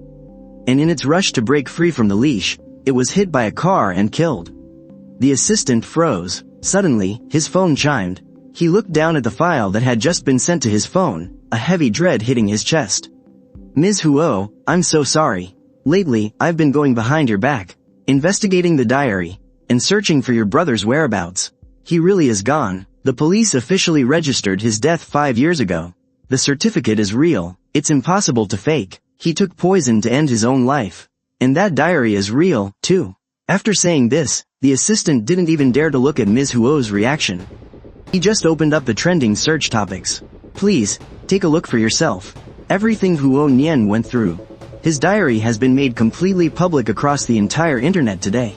And in its rush to break free from the leash, it was hit by a car and killed. The assistant froze. Suddenly, his phone chimed. He looked down at the file that had just been sent to his phone, a heavy dread hitting his chest. Ms. Huo, I'm so sorry. Lately, I've been going behind your back, investigating the diary, and searching for your brother's whereabouts. He really is gone. The police officially registered his death 5 years ago. The certificate is real. It's impossible to fake. He took poison to end his own life. And that diary is real, too. After saying this, the assistant didn't even dare to look at Ms. Huo's reaction. He just opened up the trending search topics. Please, take a look for yourself. Everything Huo Nian went through. His diary has been made completely public across the entire internet today.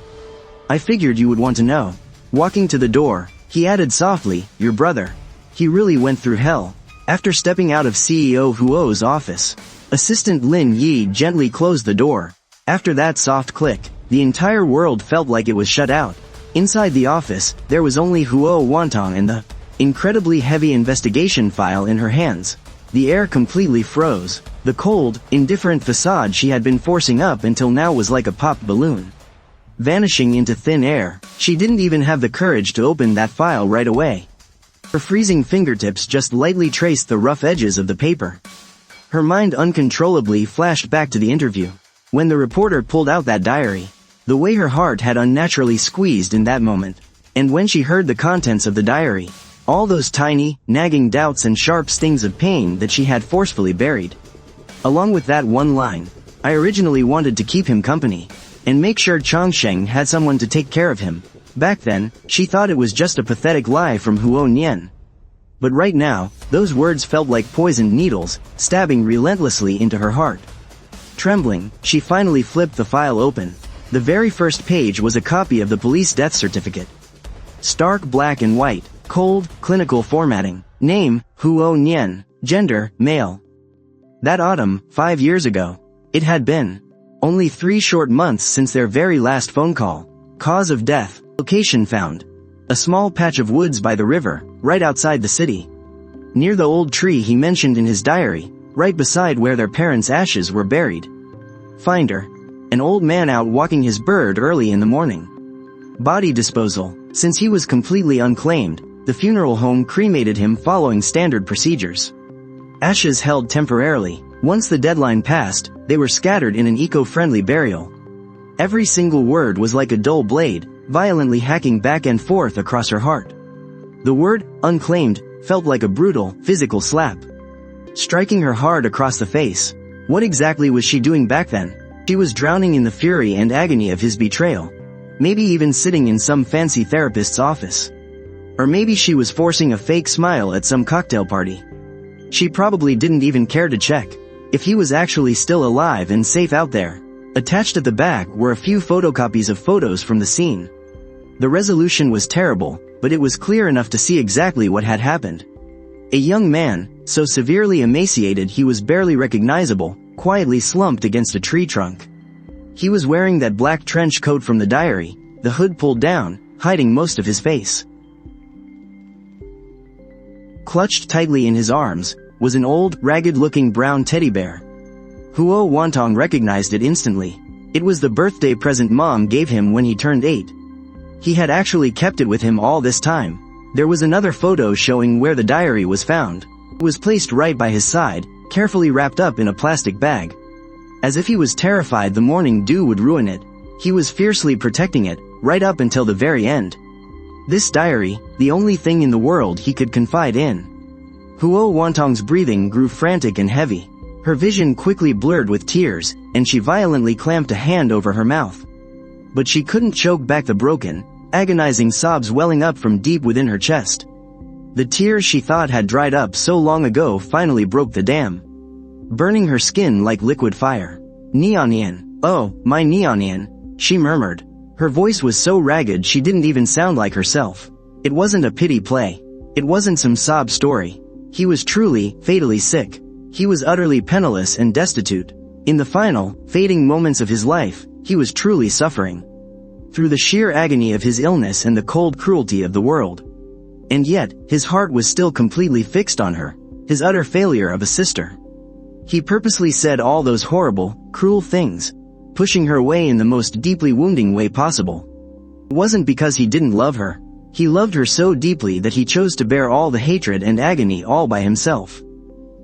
I figured you would want to know. Walking to the door, he added softly, your brother. He really went through hell. After stepping out of CEO Huo's office, Assistant Lin Yi gently closed the door. After that soft click, the entire world felt like it was shut out. Inside the office, there was only Huo Wantong and the incredibly heavy investigation file in her hands. The air completely froze. The cold, indifferent facade she had been forcing up until now was like a popped balloon. vanishing into thin air. She didn't even have the courage to open that file right away. Her freezing fingertips just lightly traced the rough edges of the paper. Her mind uncontrollably flashed back to the interview. When the reporter pulled out that diary, the way her heart had unnaturally squeezed in that moment. And when she heard the contents of the diary, all those tiny, nagging doubts and sharp stings of pain that she had forcefully buried. Along with that one line, I originally wanted to keep him company, and make sure Changsheng had someone to take care of him. Back then, she thought it was just a pathetic lie from Huo Nian. But right now, those words felt like poisoned needles, stabbing relentlessly into her heart. Trembling, she finally flipped the file open. The very first page was a copy of the police death certificate. Stark black and white, cold, clinical formatting. Name, Huo Nian. Gender, male. That autumn, 5 years ago. It had been only 3 short months since their very last phone call. Cause of death. Location found. A small patch of woods by the river, right outside the city. Near the old tree he mentioned in his diary, right beside where their parents' ashes were buried. Finder. An old man out walking his bird early in the morning. Body disposal. Since he was completely unclaimed, the funeral home cremated him following standard procedures. Ashes held temporarily. Once the deadline passed, they were scattered in an eco-friendly burial. Every single word was like a dull blade, violently hacking back and forth across her heart. The word, unclaimed, felt like a brutal, physical slap. Striking her hard across the face. What exactly was she doing back then? She was drowning in the fury and agony of his betrayal. Maybe even sitting in some fancy therapist's office. Or maybe she was forcing a fake smile at some cocktail party. She probably didn't even care to check if he was actually still alive and safe out there. Attached at the back were a few photocopies of photos from the scene. The resolution was terrible, but it was clear enough to see exactly what had happened. A young man, so severely emaciated he was barely recognizable, quietly slumped against a tree trunk. He was wearing that black trench coat from the diary, the hood pulled down, hiding most of his face. Clutched tightly in his arms, was an old, ragged-looking brown teddy bear. Huo Wantong recognized it instantly. It was the birthday present Mom gave him when he turned 8. He had actually kept it with him all this time. There was another photo showing where the diary was found. It was placed right by his side, carefully wrapped up in a plastic bag. As if he was terrified the morning dew would ruin it, he was fiercely protecting it, right up until the very end. This diary, the only thing in the world he could confide in. Huo Wantong's breathing grew frantic and heavy. Her vision quickly blurred with tears, and she violently clamped a hand over her mouth. But she couldn't choke back the broken, agonizing sobs welling up from deep within her chest. The tears she thought had dried up so long ago finally broke the dam, burning her skin like liquid fire. Neonian, oh, my Neonian, she murmured. Her voice was so ragged she didn't even sound like herself. It wasn't a pity play. It wasn't some sob story. He was truly, fatally sick. He was utterly penniless and destitute. In the final, fading moments of his life, he was truly suffering. Through the sheer agony of his illness and the cold cruelty of the world. And yet, his heart was still completely fixed on her, his utter failure of a sister. He purposely said all those horrible, cruel things, pushing her away in the most deeply wounding way possible. It wasn't because he didn't love her. He loved her so deeply that he chose to bear all the hatred and agony all by himself.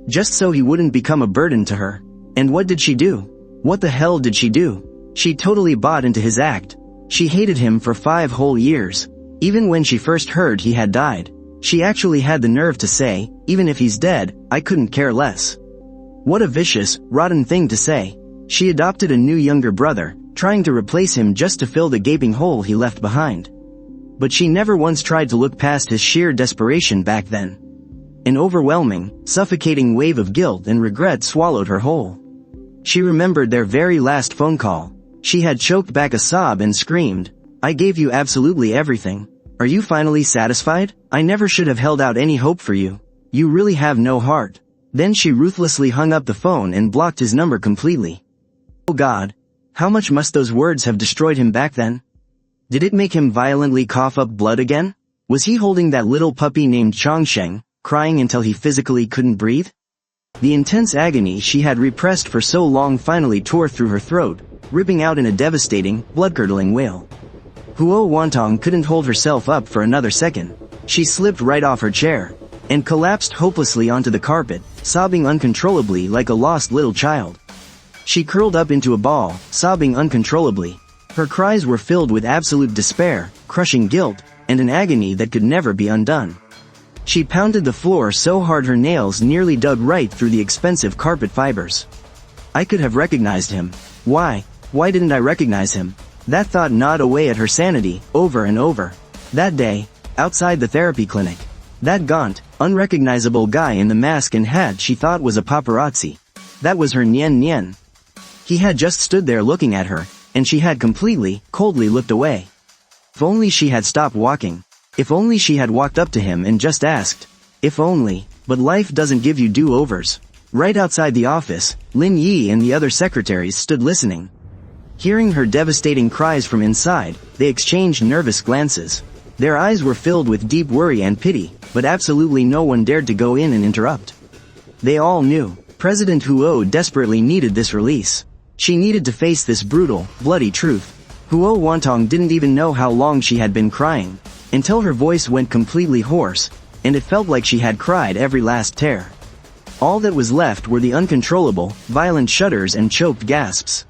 Just so he wouldn't become a burden to her. And what did she do? What the hell did she do? She totally bought into his act. She hated him for 5 whole years. Even when she first heard he had died, she actually had the nerve to say, even if he's dead, I couldn't care less. What a vicious, rotten thing to say. She adopted a new younger brother, trying to replace him just to fill the gaping hole he left behind. But she never once tried to look past his sheer desperation back then. An overwhelming, suffocating wave of guilt and regret swallowed her whole. She remembered their very last phone call. She had choked back a sob and screamed, I gave you absolutely everything. Are you finally satisfied? I never should have held out any hope for you. You really have no heart. Then she ruthlessly hung up the phone and blocked his number completely. Oh God, how much must those words have destroyed him back then? Did it make him violently cough up blood again? Was he holding that little puppy named Changsheng, crying until he physically couldn't breathe? The intense agony she had repressed for so long finally tore through her throat, ripping out in a devastating, blood-curdling wail. Huo Wantong couldn't hold herself up for another second. She slipped right off her chair and collapsed hopelessly onto the carpet, sobbing uncontrollably like a lost little child. She curled up into a ball, sobbing uncontrollably. Her cries were filled with absolute despair, crushing guilt, and an agony that could never be undone. She pounded the floor so hard her nails nearly dug right through the expensive carpet fibers. I could have recognized him. Why didn't I recognize him? That thought gnawed away at her sanity, over and over. That day, outside the therapy clinic. That gaunt, unrecognizable guy in the mask and hat she thought was a paparazzi. That was her Nian Nian. He had just stood there looking at her, and she had coldly looked away. If only she had stopped walking. If only she had walked up to him and just asked. If only, but life doesn't give you do-overs. Right outside the office, Lin Yi and the other secretaries stood listening. Hearing her devastating cries from inside, they exchanged nervous glances. Their eyes were filled with deep worry and pity, but absolutely no one dared to go in and interrupt. They all knew, President Huo desperately needed this release. She needed to face this brutal, bloody truth. Huo Wantong didn't even know how long she had been crying, until her voice went completely hoarse, and it felt like she had cried every last tear. All that was left were the uncontrollable, violent shudders and choked gasps.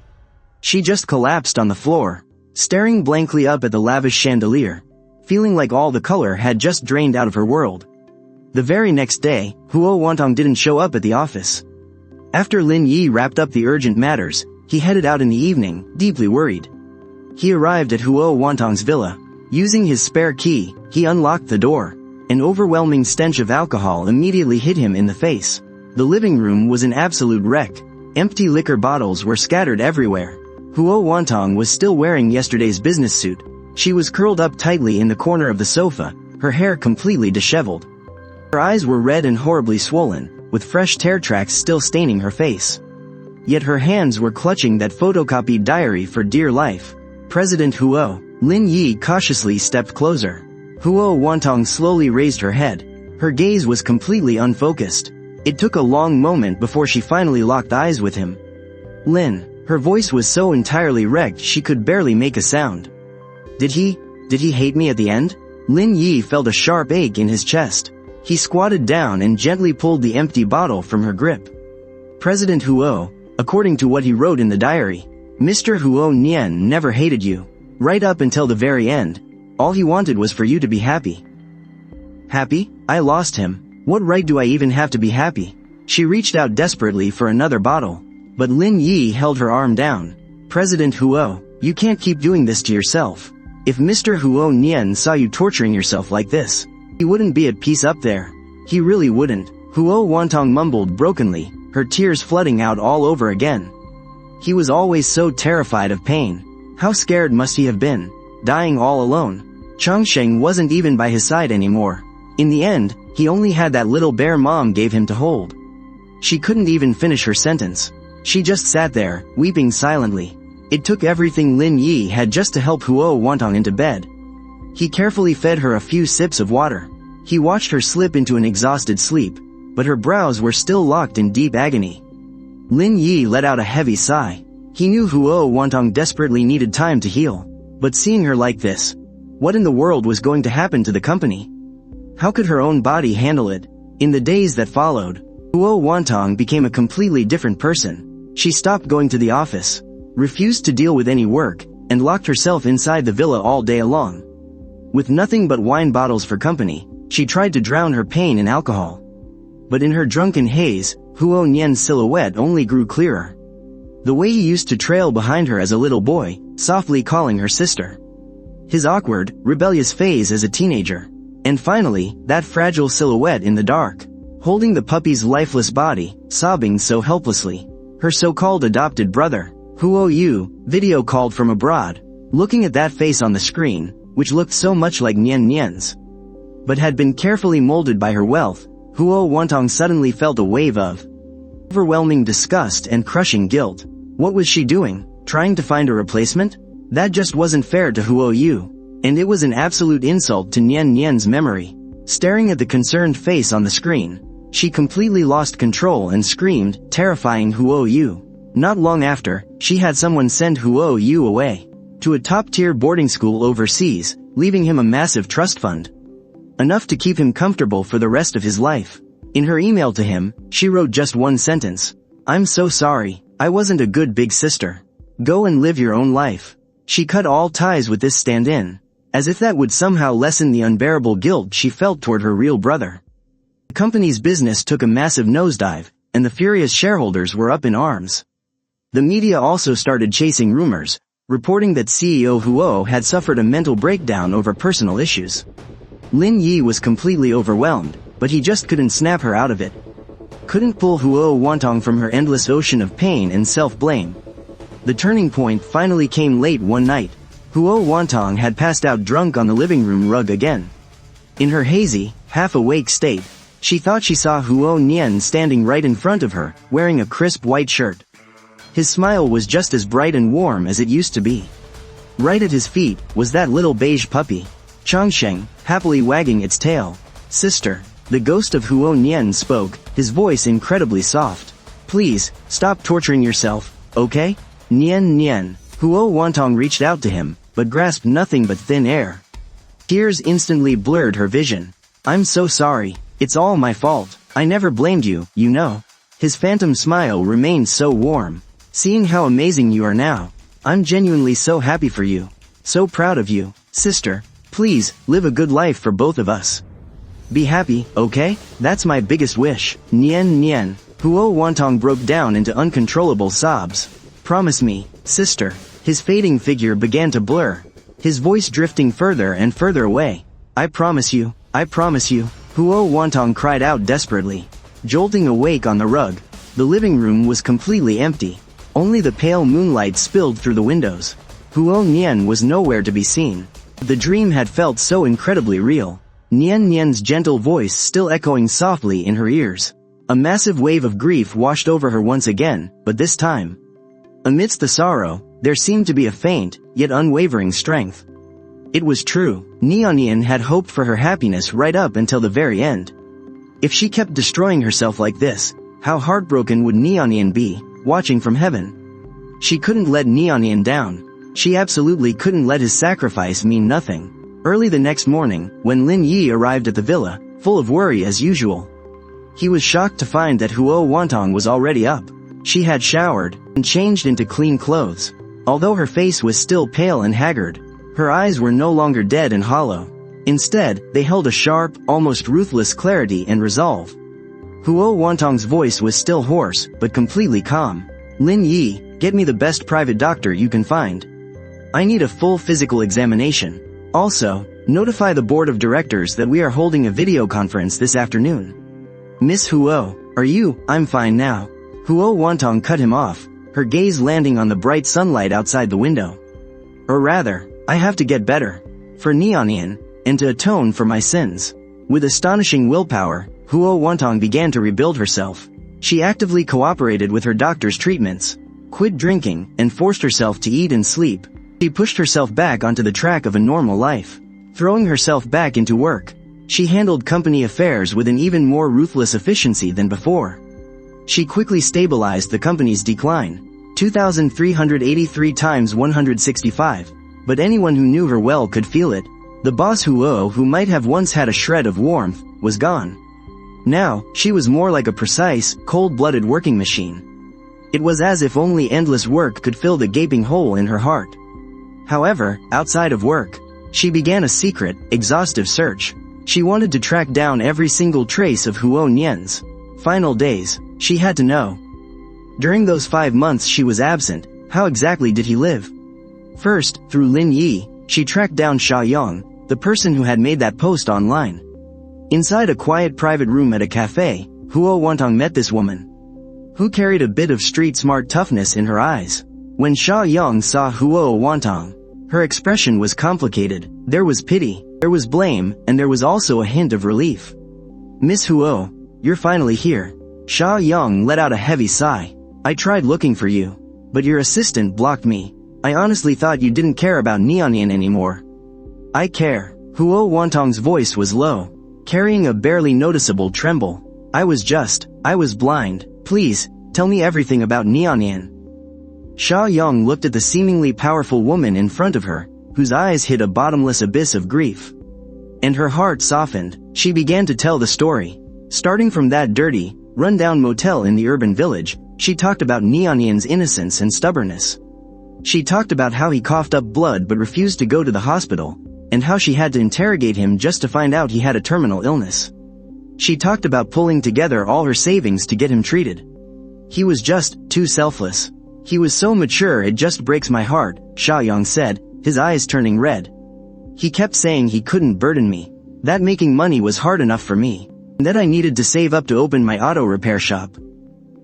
She just collapsed on the floor, staring blankly up at the lavish chandelier, feeling like all the color had just drained out of her world. The very next day, Huo Wantong didn't show up at the office. After Lin Yi wrapped up the urgent matters, he headed out in the evening, deeply worried. He arrived at Huo Wantong's villa. Using his spare key, he unlocked the door. An overwhelming stench of alcohol immediately hit him in the face. The living room was an absolute wreck. Empty liquor bottles were scattered everywhere. Huo Wantong was still wearing yesterday's business suit. She was curled up tightly in the corner of the sofa, her hair completely disheveled. Her eyes were red and horribly swollen, with fresh tear tracks still staining her face. Yet her hands were clutching that photocopied diary for dear life. President Huo. Lin Yi cautiously stepped closer. Huo Wantong slowly raised her head. Her gaze was completely unfocused. It took a long moment before she finally locked eyes with him. Lin. Her voice was so entirely wrecked she could barely make a sound. Did he hate me at the end? Lin Yi felt a sharp ache in his chest. He squatted down and gently pulled the empty bottle from her grip. President Huo, according to what he wrote in the diary, Mr. Huo Nian never hated you. Right up until the very end. All he wanted was for you to be happy. Happy? I lost him. What right do I even have to be happy? She reached out desperately for another bottle. But Lin Yi held her arm down. President Huo, you can't keep doing this to yourself. If Mr. Huo Nian saw you torturing yourself like this, he wouldn't be at peace up there. He really wouldn't. Huo Wantong mumbled brokenly, her tears flooding out all over again. He was always so terrified of pain. How scared must he have been, dying all alone? Changsheng wasn't even by his side anymore. In the end, he only had that little bear mom gave him to hold. She couldn't even finish her sentence. She just sat there, weeping silently. It took everything Lin Yi had just to help Huo Wantong into bed. He carefully fed her a few sips of water. He watched her slip into an exhausted sleep, but her brows were still locked in deep agony. Lin Yi let out a heavy sigh. He knew Huo Wantong desperately needed time to heal. But seeing her like this, what in the world was going to happen to the company? How could her own body handle it? In the days that followed, Huo Wantong became a completely different person. She stopped going to the office, refused to deal with any work, and locked herself inside the villa all day long. With nothing but wine bottles for company, she tried to drown her pain in alcohol. But in her drunken haze, Huo Nian's silhouette only grew clearer. The way he used to trail behind her as a little boy, softly calling her sister. His awkward, rebellious phase as a teenager. And finally, that fragile silhouette in the dark, holding the puppy's lifeless body, sobbing so helplessly. Her so-called adopted brother, Huo Yu, video called from abroad, looking at that face on the screen, which looked so much like Nian Nian's, but had been carefully molded by her wealth. Huo Wantong suddenly felt a wave of overwhelming disgust and crushing guilt. What was she doing? Trying to find a replacement? That just wasn't fair to Huo Yu, and it was an absolute insult to Nian Nian's memory. Staring at the concerned face on the screen, She completely lost control and screamed, terrifying Huo Yu. Not long after, she had someone send Huo Yu away to a top-tier boarding school overseas, leaving him a massive trust fund. Enough to keep him comfortable for the rest of his life. In her email to him, she wrote just one sentence. "I'm so sorry, I wasn't a good big sister. Go and live your own life." She cut all ties with this stand-in, as if that would somehow lessen the unbearable guilt she felt toward her real brother. The company's business took a massive nosedive, and the furious shareholders were up in arms. The media also started chasing rumors, reporting that CEO Huo had suffered a mental breakdown over personal issues. Lin Yi was completely overwhelmed, but he just couldn't snap her out of it. Couldn't pull Huo Wantong from her endless ocean of pain and self-blame. The turning point finally came late one night. Huo Wantong had passed out drunk on the living room rug again. In her hazy, half-awake state, she thought she saw Huo Nian standing right in front of her, wearing a crisp white shirt. His smile was just as bright and warm as it used to be. Right at his feet was that little beige puppy, Changsheng, happily wagging its tail. "Sister," the ghost of Huo Nian spoke, his voice incredibly soft. "Please, stop torturing yourself, okay?" "Nian Nian." Huo Wantong reached out to him, but grasped nothing but thin air. Tears instantly blurred her vision. "I'm so sorry. It's all my fault. I never blamed you, you know." His phantom smile remained so warm. "Seeing how amazing you are now, I'm genuinely so happy for you. So proud of you, sister. Please, live a good life for both of us. Be happy, okay? That's my biggest wish." "Nian Nian." Huo Wantong broke down into uncontrollable sobs. "Promise me, sister." His fading figure began to blur, his voice drifting further and further away. I promise you, Huo Wantong cried out desperately. Jolting awake on the rug, the living room was completely empty. Only the pale moonlight spilled through the windows. Huo Nian was nowhere to be seen. The dream had felt so incredibly real. Nian Nian's gentle voice still echoing softly in her ears. A massive wave of grief washed over her once again, but this time, amidst the sorrow, there seemed to be a faint, yet unwavering strength. It was true, Nian Nian had hoped for her happiness right up until the very end. If she kept destroying herself like this, how heartbroken would Nian Nian be, watching from heaven? She couldn't let Nian Nian down. She absolutely couldn't let his sacrifice mean nothing. Early the next morning, when Lin Yi arrived at the villa, full of worry as usual, he was shocked to find that Huo Wantong was already up. She had showered and changed into clean clothes. Although her face was still pale and haggard, her eyes were no longer dead and hollow. Instead, they held a sharp, almost ruthless clarity and resolve. Huo Wantong's voice was still hoarse, but completely calm. "Lin Yi, get me the best private doctor you can find. I need a full physical examination. Also, notify the board of directors that we are holding a video conference this afternoon." "Miss Huo, are you?" "I'm fine now." Huo Wantong cut him off, her gaze landing on the bright sunlight outside the window. "Or rather, I have to get better. For Nian Nian, and to atone for my sins." With astonishing willpower, Huo Wantong began to rebuild herself. She actively cooperated with her doctor's treatments, quit drinking, and forced herself to eat and sleep. She pushed herself back onto the track of a normal life, throwing herself back into work. She handled company affairs with an even more ruthless efficiency than before. She quickly stabilized the company's decline, 2,383 times 165, but anyone who knew her well could feel it. The boss Huo, who might have once had a shred of warmth, was gone. Now, she was more like a precise, cold-blooded working machine. It was as if only endless work could fill the gaping hole in her heart. However, outside of work, she began a secret, exhaustive search. She wanted to track down every single trace of Huo Nian's final days. She had to know. During those 5 months she was absent, how exactly did he live? First, through Lin Yi, she tracked down Sha Yang, the person who had made that post online. Inside a quiet private room at a cafe, Huo Wantong met this woman, who carried a bit of street-smart toughness in her eyes. When Sha Yang saw Huo Wantong, her expression was complicated. There was pity, there was blame, and there was also a hint of relief. "Miss Huo, you're finally here." Sha Yang let out a heavy sigh. "I tried looking for you, but your assistant blocked me. I honestly thought you didn't care about Nian Nian anymore." "I care." Huo Wantong's voice was low, carrying a barely noticeable tremble. I was blind. Please, tell me everything about Nian. Sha Yang looked at the seemingly powerful woman in front of her, whose eyes hid a bottomless abyss of grief. And her heart softened. She began to tell the story. Starting from that dirty, run-down motel in the urban village, she talked about Nian's innocence and stubbornness. She talked about how he coughed up blood but refused to go to the hospital, and how she had to interrogate him just to find out he had a terminal illness. She talked about pulling together all her savings to get him treated. He was just too selfless. He was so mature it just breaks my heart, Sha Yang said, his eyes turning red. He kept saying he couldn't burden me, that making money was hard enough for me, and that I needed to save up to open my auto repair shop.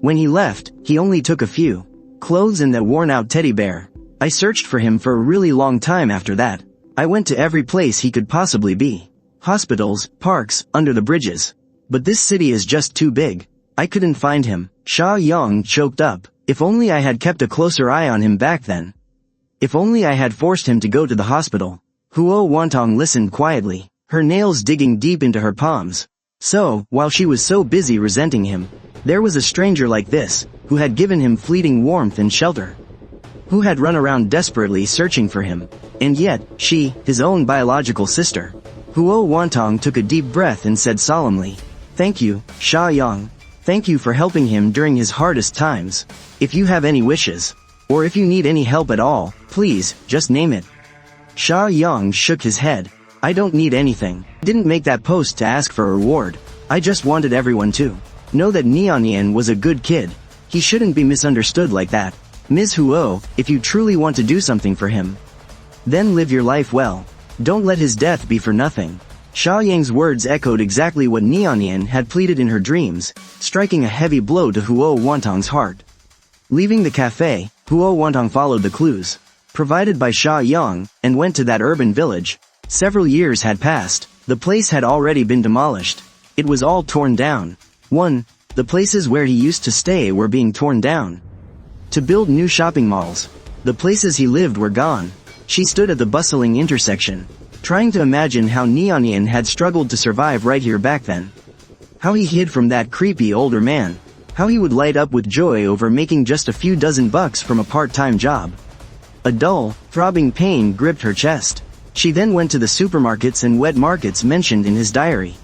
When he left, he only took a few clothes and that worn-out teddy bear. I searched for him for a really long time after that. I went to every place he could possibly be. Hospitals, parks, under the bridges. But this city is just too big. I couldn't find him. Sha Yang choked up. If only I had kept a closer eye on him back then. If only I had forced him to go to the hospital. Huo Wantong listened quietly, her nails digging deep into her palms. So, while she was so busy resenting him, there was a stranger like this, who had given him fleeting warmth and shelter. Who had run around desperately searching for him. And yet, she, his own biological sister. Huo Wantong took a deep breath and said solemnly, "Thank you, Sha Yang. Thank you for helping him during his hardest times. If you have any wishes, or if you need any help at all, please, just name it." Sha Yang shook his head. "I don't need anything. I didn't make that post to ask for a reward. I just wanted everyone to know that Nian was a good kid. He shouldn't be misunderstood like that. Ms. Huo, if you truly want to do something for him, then live your life well. Don't let his death be for nothing." Sha Yang's words echoed exactly what Nian had pleaded in her dreams, striking a heavy blow to Huo Wantong's heart. Leaving the cafe, Huo Wantong followed the clues provided by Sha Yang, and went to that urban village. Several years had passed. The place had already been demolished. It was all torn down. The places where he used to stay were being torn down to build new shopping malls. The places he lived were gone. She stood at the bustling intersection, trying to imagine how Nian had struggled to survive right here back then. How he hid from that creepy older man. How he would light up with joy over making just a few dozen bucks from a part-time job. A dull, throbbing pain gripped her chest. She then went to the supermarkets and wet markets mentioned in his diary.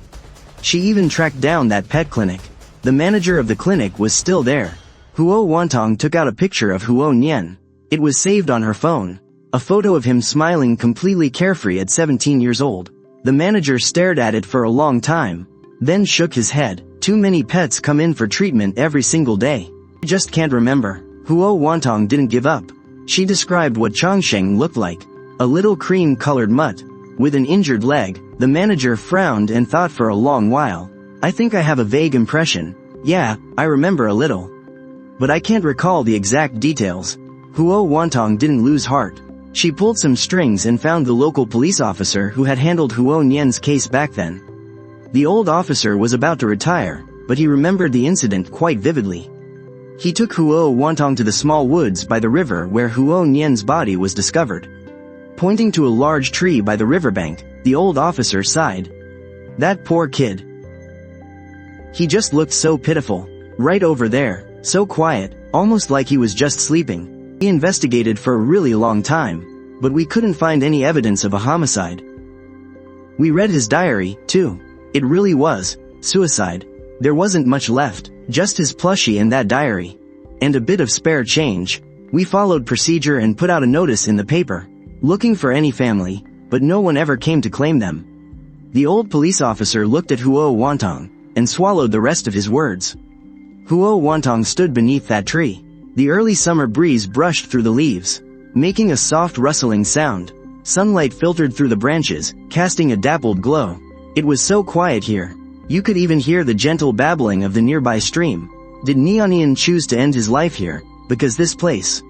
She even tracked down that pet clinic. The manager of the clinic was still there. Huo Wantong took out a picture of Huo Nian. It was saved on her phone. A photo of him smiling completely carefree at 17 years old. The manager stared at it for a long time, then shook his head. Too many pets come in for treatment every single day. I just can't remember. Huo Wantong didn't give up. She described what Changsheng looked like. A little cream-colored mutt, with an injured leg. The manager frowned and thought for a long while. "I think I have a vague impression. Yeah, I remember a little. But I can't recall the exact details." Huo Wantong didn't lose heart. She pulled some strings and found the local police officer who had handled Huo Nian's case back then. The old officer was about to retire, but he remembered the incident quite vividly. He took Huo Wantong to the small woods by the river where Huo Nian's body was discovered. Pointing to a large tree by the riverbank, the old officer sighed. "That poor kid. He just looked so pitiful. Right over there, so quiet, almost like he was just sleeping. We investigated for a really long time, but we couldn't find any evidence of a homicide. We read his diary, too. It really was suicide. There wasn't much left, just his plushie and that diary. And a bit of spare change. We followed procedure and put out a notice in the paper, looking for any family, but no one ever came to claim them." The old police officer looked at Huo Wantong, and swallowed the rest of his words. Huo Wantong stood beneath that tree. The early summer breeze brushed through the leaves, making a soft rustling sound. Sunlight filtered through the branches, casting a dappled glow. It was so quiet here. You could even hear the gentle babbling of the nearby stream. Did Nian choose to end his life here, because this place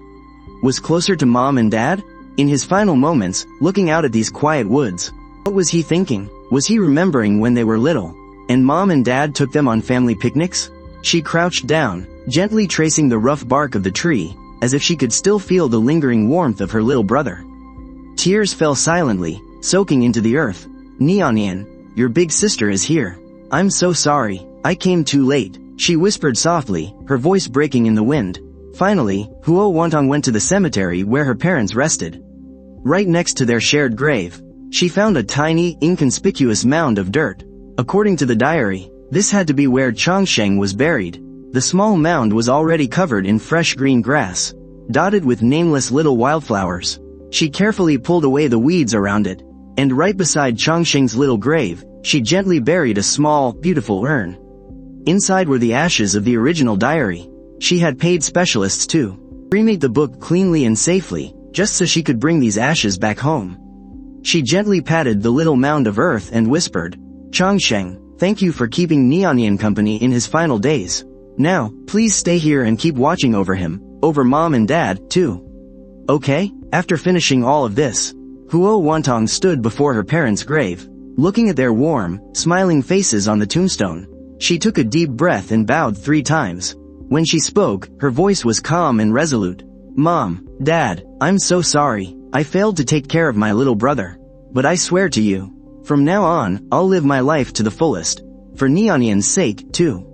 was closer to mom and dad? In his final moments, looking out at these quiet woods, what was he thinking? Was he remembering when they were little, and mom and dad took them on family picnics? She crouched down, gently tracing the rough bark of the tree, as if she could still feel the lingering warmth of her little brother. Tears fell silently, soaking into the earth. "Nian, your big sister is here. I'm so sorry." I came too late, she whispered softly, her voice breaking in the wind. Finally, Huo Wantong went to the cemetery where her parents rested. Right next to their shared grave, she found a tiny, inconspicuous mound of dirt. According to the diary, this had to be where Changsheng was buried. The small mound was already covered in fresh green grass, dotted with nameless little wildflowers. She carefully pulled away the weeds around it, and right beside Changsheng's little grave, she gently buried a small, beautiful urn. Inside were the ashes of the original diary. She had paid specialists to cremate the book cleanly and safely, just so she could bring these ashes back home. She gently patted the little mound of earth and whispered, "Changsheng, thank you for keeping Nian company in his final days. Now, please stay here and keep watching over him, over Mom and Dad, too. Okay?" After finishing all of this, Huo Wantong stood before her parents' grave, looking at their warm, smiling faces on the tombstone. She took a deep breath and bowed 3 times. When she spoke, her voice was calm and resolute. "Mom, Dad, I'm so sorry. I failed to take care of my little brother. But I swear to you, from now on, I'll live my life to the fullest. For Nianyan's sake, too.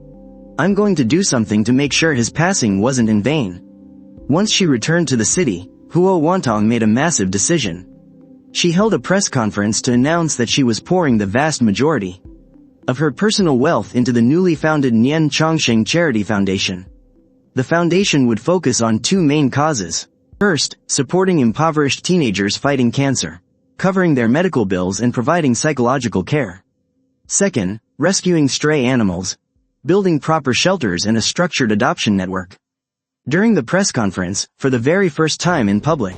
I'm going to do something to make sure his passing wasn't in vain." Once she returned to the city, Huo Wantong made a massive decision. She held a press conference to announce that she was pouring the vast majority of her personal wealth into the newly founded Nian Chongsheng Charity Foundation. The foundation would focus on 2 main causes. First, supporting impoverished teenagers fighting cancer, covering their medical bills and providing psychological care. Second, rescuing stray animals, building proper shelters and a structured adoption network. During the press conference, for the very first time in public,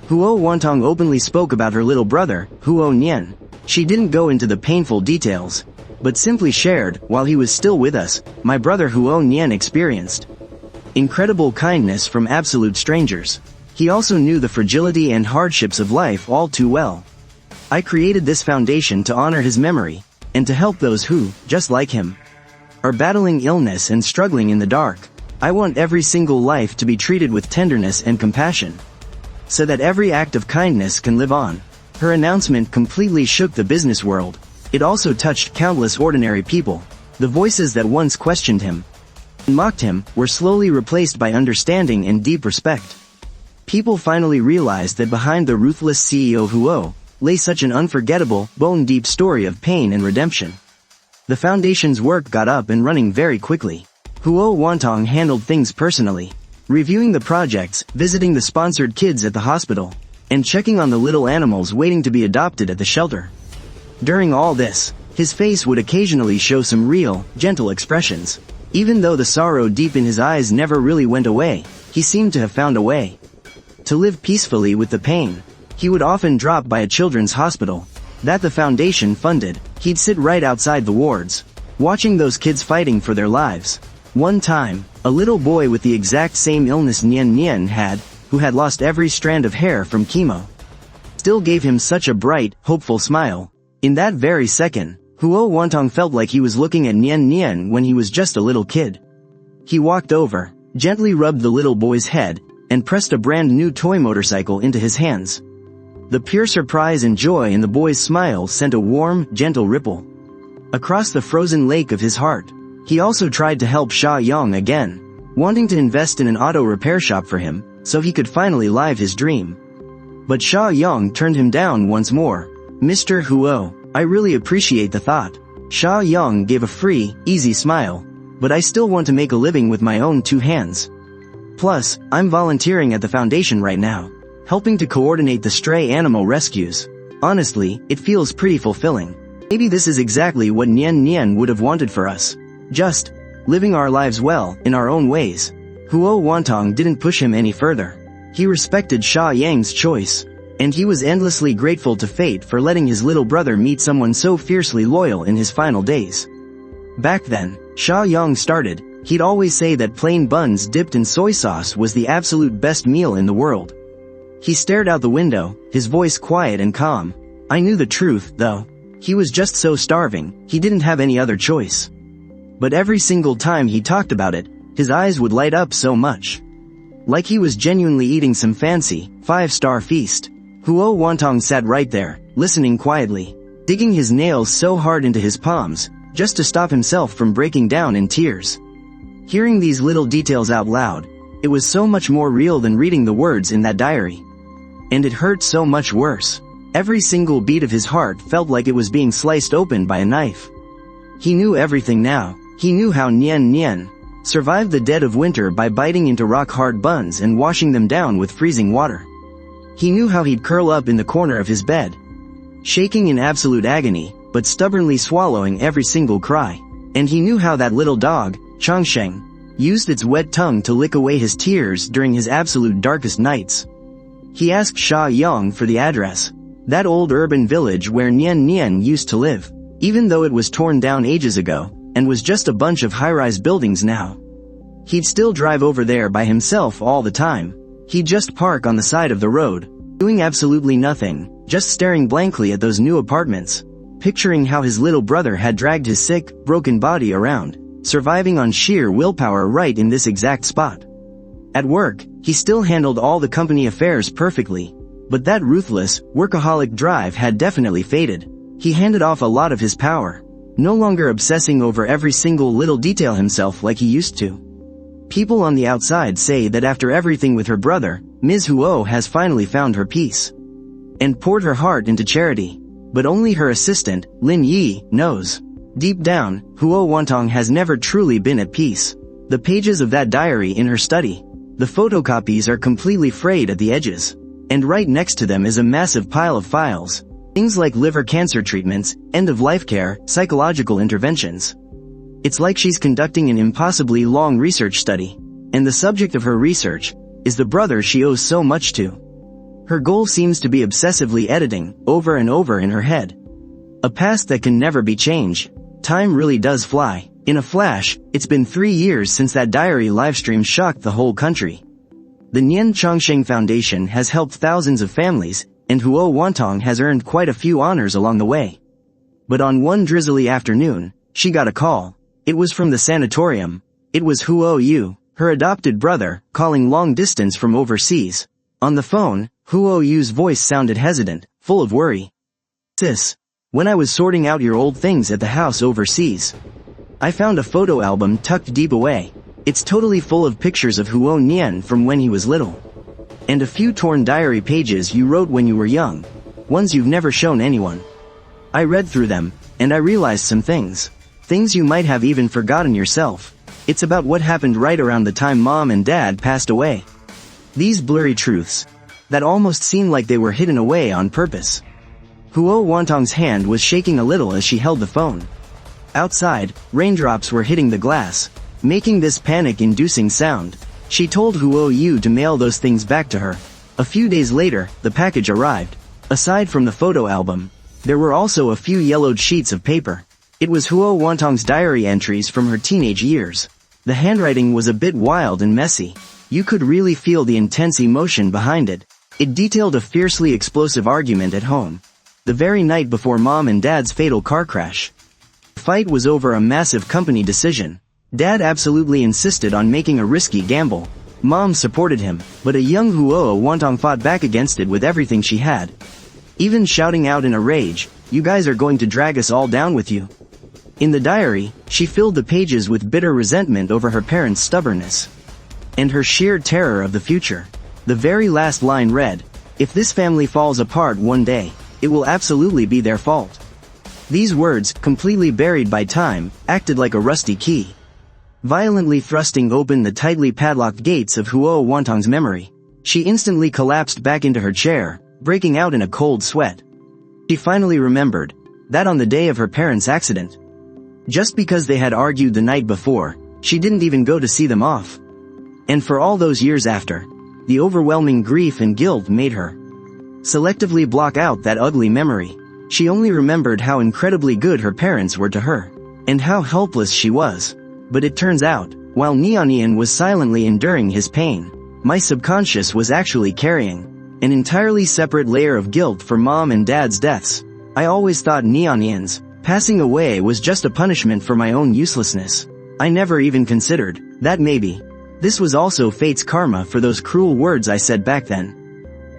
Huo Wantong openly spoke about her little brother, Huo Nian. She didn't go into the painful details, but simply shared, while he was still with us, my brother Huo Nian experienced incredible kindness from absolute strangers. He also knew the fragility and hardships of life all too well. I created this foundation to honor his memory, and to help those who, just like him, are battling illness and struggling in the dark. I want every single life to be treated with tenderness and compassion, so that every act of kindness can live on. Her announcement completely shook the business world. It also touched countless ordinary people. The voices that once questioned him and mocked him were slowly replaced by understanding and deep respect. People finally realized that behind the ruthless CEO Huo lay such an unforgettable, bone-deep story of pain and redemption. The foundation's work got up and running very quickly. Huo Wantong handled things personally, reviewing the projects, visiting the sponsored kids at the hospital, and checking on the little animals waiting to be adopted at the shelter. During all this, his face would occasionally show some real, gentle expressions. Even though the sorrow deep in his eyes never really went away, he seemed to have found a way to live peacefully with the pain. He would often drop by a children's hospital that the foundation funded. He'd sit right outside the wards, watching those kids fighting for their lives. One time, a little boy with the exact same illness Nian had, who had lost every strand of hair from chemo, still gave him such a bright, hopeful smile. In that very second, Huo Wantong felt like he was looking at Nian when he was just a little kid. He walked over, gently rubbed the little boy's head, and pressed a brand new toy motorcycle into his hands. The pure surprise and joy in the boy's smile sent a warm, gentle ripple across the frozen lake of his heart. He also tried to help Sha Yong again, wanting to invest in an auto repair shop for him, so he could finally live his dream. But Sha Yong turned him down once more. "Mr. Huo, I really appreciate the thought." Sha Yong gave a free, easy smile. "But I still want to make a living with my own 2 hands. Plus, I'm volunteering at the foundation right now, helping to coordinate the stray animal rescues. Honestly, it feels pretty fulfilling. Maybe this is exactly what Nian would have wanted for us. Just living our lives well, in our own ways." Huo Wantong didn't push him any further. He respected Sha Yang's choice, and he was endlessly grateful to fate for letting his little brother meet someone so fiercely loyal in his final days. Back then, Sha Yang started, he'd always say that plain buns dipped in soy sauce was the absolute best meal in the world. He stared out the window, his voice quiet and calm. I knew the truth, though. He was just so starving, he didn't have any other choice. But every single time he talked about it, his eyes would light up so much, like he was genuinely eating some fancy, 5-star feast. Huo Wantong sat right there, listening quietly, digging his nails so hard into his palms, just to stop himself from breaking down in tears. Hearing these little details out loud, it was so much more real than reading the words in that diary. And it hurt so much worse. Every single beat of his heart felt like it was being sliced open by a knife. He knew everything now. He knew how Nian Nian survived the dead of winter by biting into rock-hard buns and washing them down with freezing water. He knew how he'd curl up in the corner of his bed, shaking in absolute agony, but stubbornly swallowing every single cry. And he knew how that little dog, Changsheng, used its wet tongue to lick away his tears during his absolute darkest nights. He asked Sha Yong for the address, that old urban village where Nian Nian used to live, even though it was torn down ages ago, and was just a bunch of high-rise buildings now. He'd still drive over there by himself all the time. He'd just park on the side of the road, doing absolutely nothing, just staring blankly at those new apartments, picturing how his little brother had dragged his sick, broken body around, surviving on sheer willpower right in this exact spot. At work, he still handled all the company affairs perfectly, but that ruthless, workaholic drive had definitely faded. He handed off a lot of his power, no longer obsessing over every single little detail himself like he used to. People on the outside say that after everything with her brother, Ms. Huo has finally found her peace and poured her heart into charity, but only her assistant, Lin Yi, knows. Deep down, Huo Wantong has never truly been at peace. The pages of that diary in her study, the photocopies are completely frayed at the edges, and right next to them is a massive pile of files. Things like liver cancer treatments, end-of-life care, psychological interventions. It's like she's conducting an impossibly long research study, and the subject of her research is the brother she owes so much to. Her goal seems to be obsessively editing, over and over in her head, a past that can never be changed. Time really does fly. In a flash, it's been 3 years since that diary livestream shocked the whole country. The Nian Chongsheng Foundation has helped thousands of families, and Huo Wantong has earned quite a few honors along the way. But on one drizzly afternoon, she got a call. It was from the sanatorium. It was Huo Yu, her adopted brother, calling long distance from overseas. On the phone, Huo Yu's voice sounded hesitant, full of worry. "Sis, when I was sorting out your old things at the house overseas, I found a photo album tucked deep away. It's totally full of pictures of Huo Nian from when he was little. And a few torn diary pages you wrote when you were young, ones you've never shown anyone. I read through them, and I realized some things. Things you might have even forgotten yourself. It's about what happened right around the time Mom and Dad passed away. These blurry truths, that almost seemed like they were hidden away on purpose." Huo Wantong's hand was shaking a little as she held the phone. Outside, raindrops were hitting the glass, making this panic-inducing sound. She told Huo Yu to mail those things back to her. A few days later, the package arrived. Aside from the photo album, there were also a few yellowed sheets of paper. It was Huo Wantong's diary entries from her teenage years. The handwriting was a bit wild and messy. You could really feel the intense emotion behind it. It detailed a fiercely explosive argument at home, the very night before Mom and Dad's fatal car crash. The fight was over a massive company decision. Dad absolutely insisted on making a risky gamble. Mom supported him, but a young Huo Wantong fought back against it with everything she had, even shouting out in a rage, "You guys are going to drag us all down with you." In the diary, she filled the pages with bitter resentment over her parents' stubbornness and her sheer terror of the future. The very last line read, "If this family falls apart one day, it will absolutely be their fault." These words, completely buried by time, acted like a rusty key, violently thrusting open the tightly padlocked gates of Huo Wantong's memory. She instantly collapsed back into her chair, breaking out in a cold sweat. She finally remembered that on the day of her parents' accident, just because they had argued the night before, she didn't even go to see them off. And for all those years after, the overwhelming grief and guilt made her selectively block out that ugly memory. She only remembered how incredibly good her parents were to her, and how helpless she was. But it turns out, while Nianian was silently enduring his pain, my subconscious was actually carrying an entirely separate layer of guilt for Mom and Dad's deaths. I always thought Nianian's passing away was just a punishment for my own uselessness. I never even considered that maybe this was also fate's karma for those cruel words I said back then.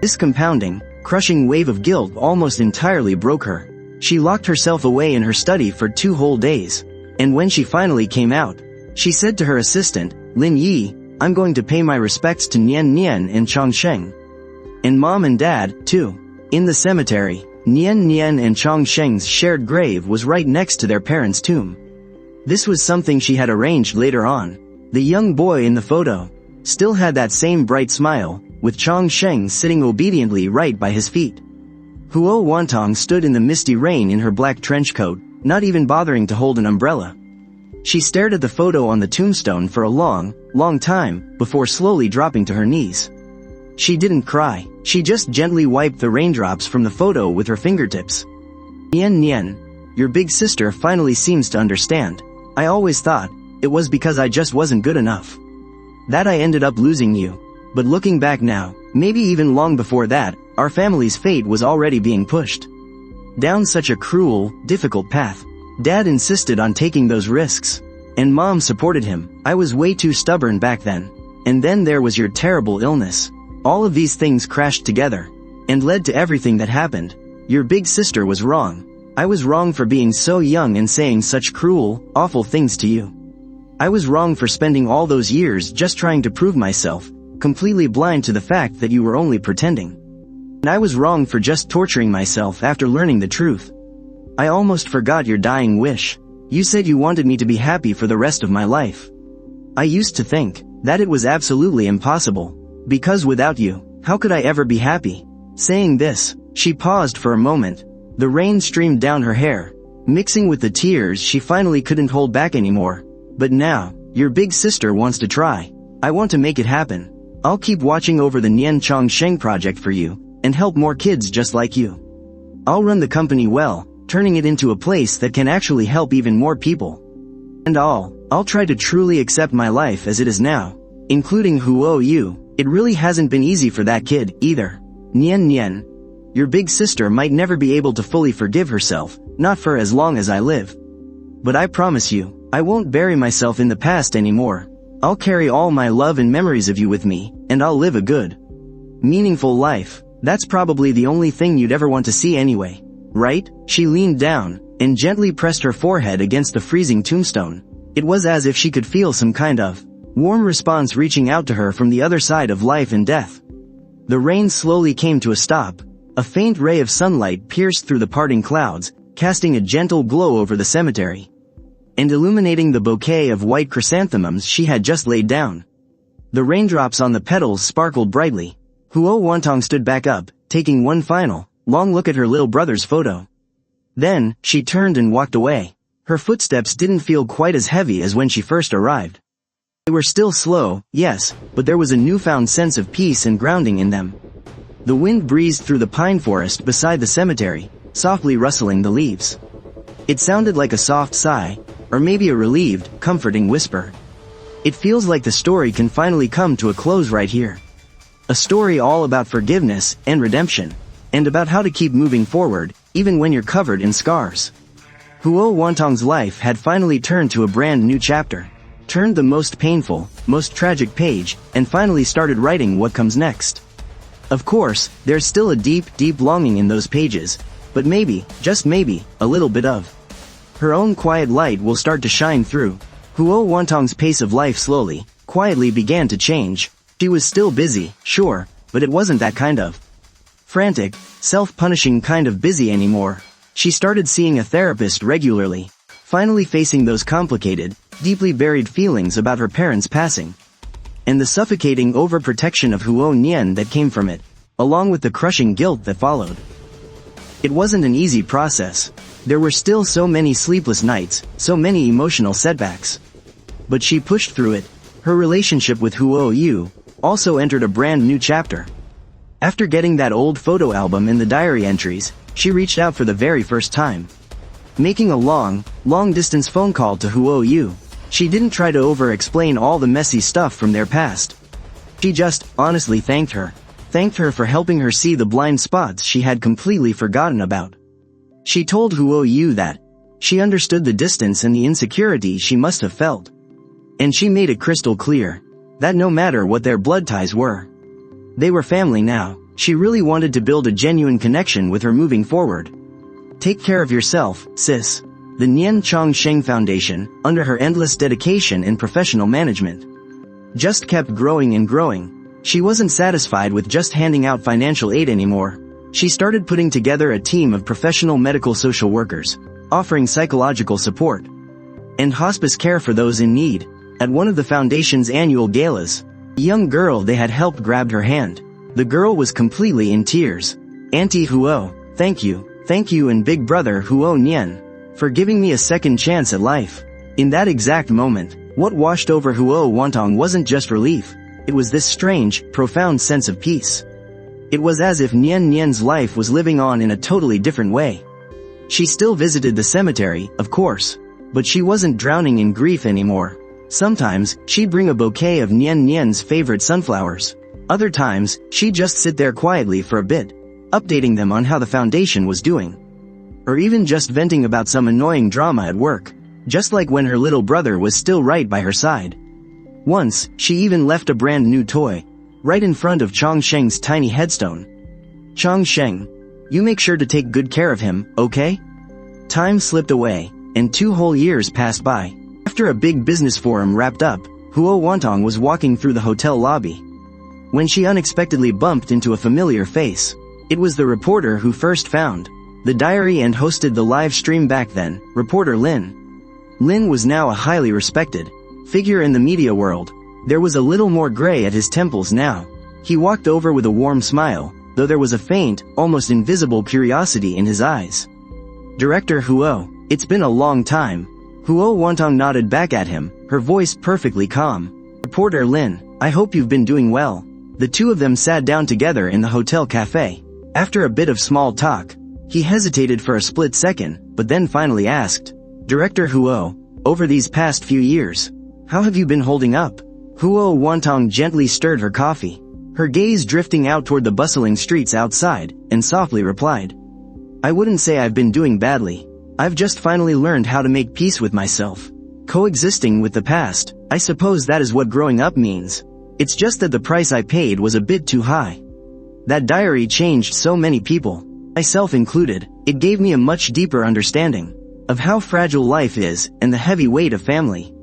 This compounding, crushing wave of guilt almost entirely broke her. She locked herself away in her study for 2 whole days. And when she finally came out, she said to her assistant, Lin Yi, I'm going to pay my respects to Nian Nian and Chongsheng. And mom and dad, too. In the cemetery, Nian Nian and Chongsheng's shared grave was right next to their parents' tomb. This was something she had arranged later on. The young boy in the photo still had that same bright smile, with Chongsheng sitting obediently right by his feet. Huo Wantong stood in the misty rain in her black trench coat, not even bothering to hold an umbrella. She stared at the photo on the tombstone for a long, long time, before slowly dropping to her knees. She didn't cry, she just gently wiped the raindrops from the photo with her fingertips. Nian Nian, your big sister finally seems to understand. I always thought it was because I just wasn't good enough that I ended up losing you. But looking back now, maybe even long before that, our family's fate was already being pushed down such a cruel, difficult path. Dad insisted on taking those risks, and Mom supported him. I was way too stubborn back then. And then there was your terrible illness. All of these things crashed together and led to everything that happened. Your big sister was wrong. I was wrong for being so young and saying such cruel, awful things to you. I was wrong for spending all those years just trying to prove myself, completely blind to the fact that you were only pretending. And I was wrong for just torturing myself after learning the truth. I almost forgot your dying wish. You said you wanted me to be happy for the rest of my life. I used to think that it was absolutely impossible, because without you, how could I ever be happy? Saying this, she paused for a moment. The rain streamed down her hair, mixing with the tears she finally couldn't hold back anymore. But now, your big sister wants to try. I want to make it happen. I'll keep watching over the Nian Chongsheng project for you, and help more kids just like you. I'll run the company well, turning it into a place that can actually help even more people. And I'll try to truly accept my life as it is now, including Huo Yu. It really hasn't been easy for that kid, either. Nian Nian, your big sister might never be able to fully forgive herself, not for as long as I live. But I promise you, I won't bury myself in the past anymore. I'll carry all my love and memories of you with me, and I'll live a good, meaningful life. That's probably the only thing you'd ever want to see anyway, right? She leaned down and gently pressed her forehead against the freezing tombstone. It was as if she could feel some kind of warm response reaching out to her from the other side of life and death. The rain slowly came to a stop. A faint ray of sunlight pierced through the parting clouds, casting a gentle glow over the cemetery and illuminating the bouquet of white chrysanthemums she had just laid down. The raindrops on the petals sparkled brightly. Huo Wantong stood back up, taking one final, long look at her little brother's photo. Then, she turned and walked away. Her footsteps didn't feel quite as heavy as when she first arrived. They were still slow, yes, but there was a newfound sense of peace and grounding in them. The wind breezed through the pine forest beside the cemetery, softly rustling the leaves. It sounded like a soft sigh, or maybe a relieved, comforting whisper. It feels like the story can finally come to a close right here. A story all about forgiveness and redemption, and about how to keep moving forward, even when you're covered in scars. Huo Wantong's life had finally turned to a brand new chapter. Turned the most painful, most tragic page, and finally started writing what comes next. Of course, there's still a deep, deep longing in those pages, but maybe, just maybe, a little bit of her own quiet light will start to shine through. Huo Wantong's pace of life slowly, quietly began to change. She was still busy, sure, but it wasn't that kind of frantic, self-punishing kind of busy anymore. She started seeing a therapist regularly, finally facing those complicated, deeply buried feelings about her parents' passing, and the suffocating overprotection of Huo Nian that came from it, along with the crushing guilt that followed. It wasn't an easy process. There were still so many sleepless nights, so many emotional setbacks. But she pushed through it. Her relationship with Huo Yu also entered a brand new chapter. After getting that old photo album and the diary entries, she reached out for the very first time. Making a long-distance phone call to Huo Yu. She didn't try to over-explain all the messy stuff from their past. She just honestly thanked her for helping her see the blind spots she had completely forgotten about. She told Huo Yu that she understood the distance and the insecurity she must have felt. And she made it crystal clear that no matter what their blood ties were, they were family now. She really wanted to build a genuine connection with her moving forward. Take care of yourself, sis. The Nian Chongsheng Foundation, under her endless dedication and professional management, just kept growing and growing. She wasn't satisfied with just handing out financial aid anymore. She started putting together a team of professional medical social workers, offering psychological support and hospice care for those in need. At one of the foundation's annual galas, a young girl they had helped grabbed her hand. The girl was completely in tears. Auntie Huo, thank you and big brother Huo Nian, for giving me a second chance at life. In that exact moment, what washed over Huo Wantong wasn't just relief, it was this strange, profound sense of peace. It was as if Nian Nian's life was living on in a totally different way. She still visited the cemetery, of course, but she wasn't drowning in grief anymore. Sometimes, she'd bring a bouquet of Nian Nian's favorite sunflowers. Other times, she'd just sit there quietly for a bit, updating them on how the foundation was doing. Or even just venting about some annoying drama at work, just like when her little brother was still right by her side. Once, she even left a brand new toy, right in front of Chongsheng's tiny headstone. Chongsheng, you make sure to take good care of him, okay? Time slipped away, and 2 whole years passed by. After a big business forum wrapped up, Huo Wantong was walking through the hotel lobby when she unexpectedly bumped into a familiar face. It was the reporter who first found the diary and hosted the live stream back then, reporter Lin. Lin was now a highly respected figure in the media world. There was a little more gray at his temples now. He walked over with a warm smile, though there was a faint, almost invisible curiosity in his eyes. Director Huo, it's been a long time. Huo Wantong nodded back at him, her voice perfectly calm. Reporter Lin, I hope you've been doing well. The two of them sat down together in the hotel cafe. After a bit of small talk, he hesitated for a split second, but then finally asked, Director Huo, over these past few years, how have you been holding up? Huo Wantong gently stirred her coffee, her gaze drifting out toward the bustling streets outside, and softly replied, I wouldn't say I've been doing badly. I've just finally learned how to make peace with myself. Coexisting with the past, I suppose that is what growing up means. It's just that the price I paid was a bit too high. That diary changed so many people, myself included. It gave me a much deeper understanding of how fragile life is and the heavy weight of family.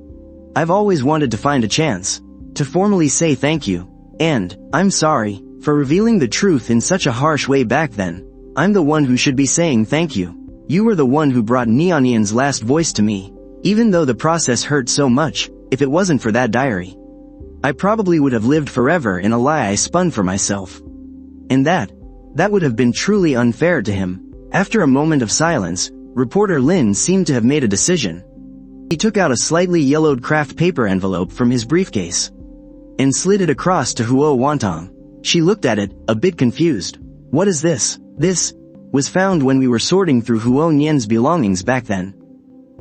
I've always wanted to find a chance to formally say thank you, and I'm sorry for revealing the truth in such a harsh way back then. I'm the one who should be saying thank you. You were the one who brought Nianian's last voice to me. Even though the process hurt so much, if it wasn't for that diary, I probably would have lived forever in a lie I spun for myself. And that would have been truly unfair to him. After a moment of silence, reporter Lin seemed to have made a decision. He took out a slightly yellowed craft paper envelope from his briefcase and slid it across to Huo Wantong. She looked at it, a bit confused. What is this? This was found when we were sorting through Huo Nian's belongings back then.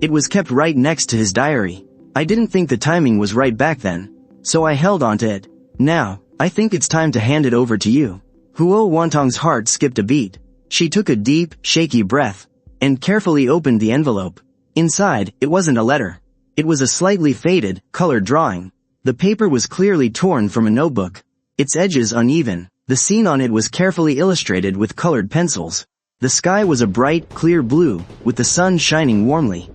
It was kept right next to his diary. I didn't think the timing was right back then, so I held onto it. Now, I think it's time to hand it over to you. Huo Wantong's heart skipped a beat. She took a deep, shaky breath and carefully opened the envelope. Inside, it wasn't a letter. It was a slightly faded, colored drawing. The paper was clearly torn from a notebook, its edges uneven. The scene on it was carefully illustrated with colored pencils. The sky was a bright, clear blue, with the sun shining warmly.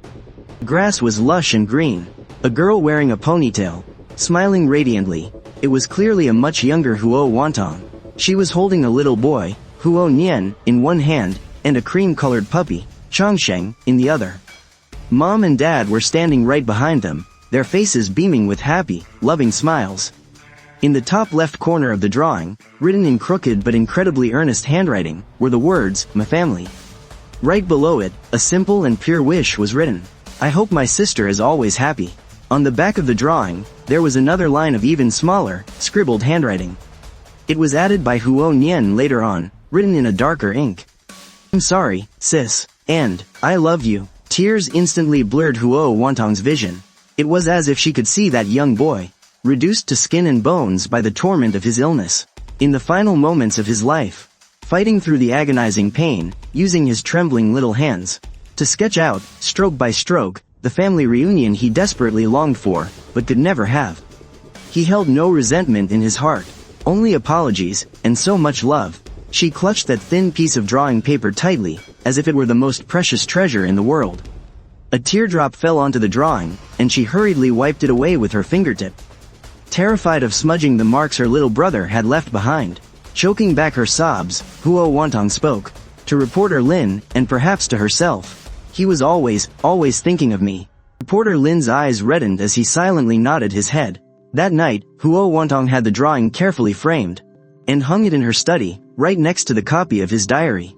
Grass was lush and green. A girl wearing a ponytail, smiling radiantly. It was clearly a much younger Huo Wantong. She was holding a little boy, Huo Nian, in one hand, and a cream-colored puppy, Chongsheng, in the other. Mom and Dad were standing right behind them, their faces beaming with happy, loving smiles. In the top left corner of the drawing, written in crooked but incredibly earnest handwriting, were the words, my family. Right below it, a simple and pure wish was written. I hope my sister is always happy. On the back of the drawing, there was another line of even smaller, scribbled handwriting. It was added by Huo Nian later on, written in a darker ink. I'm sorry, sis, and I love you. Tears instantly blurred Huo Wantong's vision. It was as if she could see that young boy, reduced to skin and bones by the torment of his illness, in the final moments of his life, fighting through the agonizing pain, using his trembling little hands to sketch out, stroke by stroke, the family reunion he desperately longed for, but could never have. He held no resentment in his heart, only apologies, and so much love. She clutched that thin piece of drawing paper tightly, as if it were the most precious treasure in the world. A teardrop fell onto the drawing, and she hurriedly wiped it away with her fingertip. Terrified of smudging the marks her little brother had left behind, choking back her sobs, Huo Wantong spoke. To reporter Lin, and perhaps to herself. He was always thinking of me. Reporter Lin's eyes reddened as he silently nodded his head. That night, Huo Wantong had the drawing carefully framed, and hung it in her study, right next to the copy of his diary.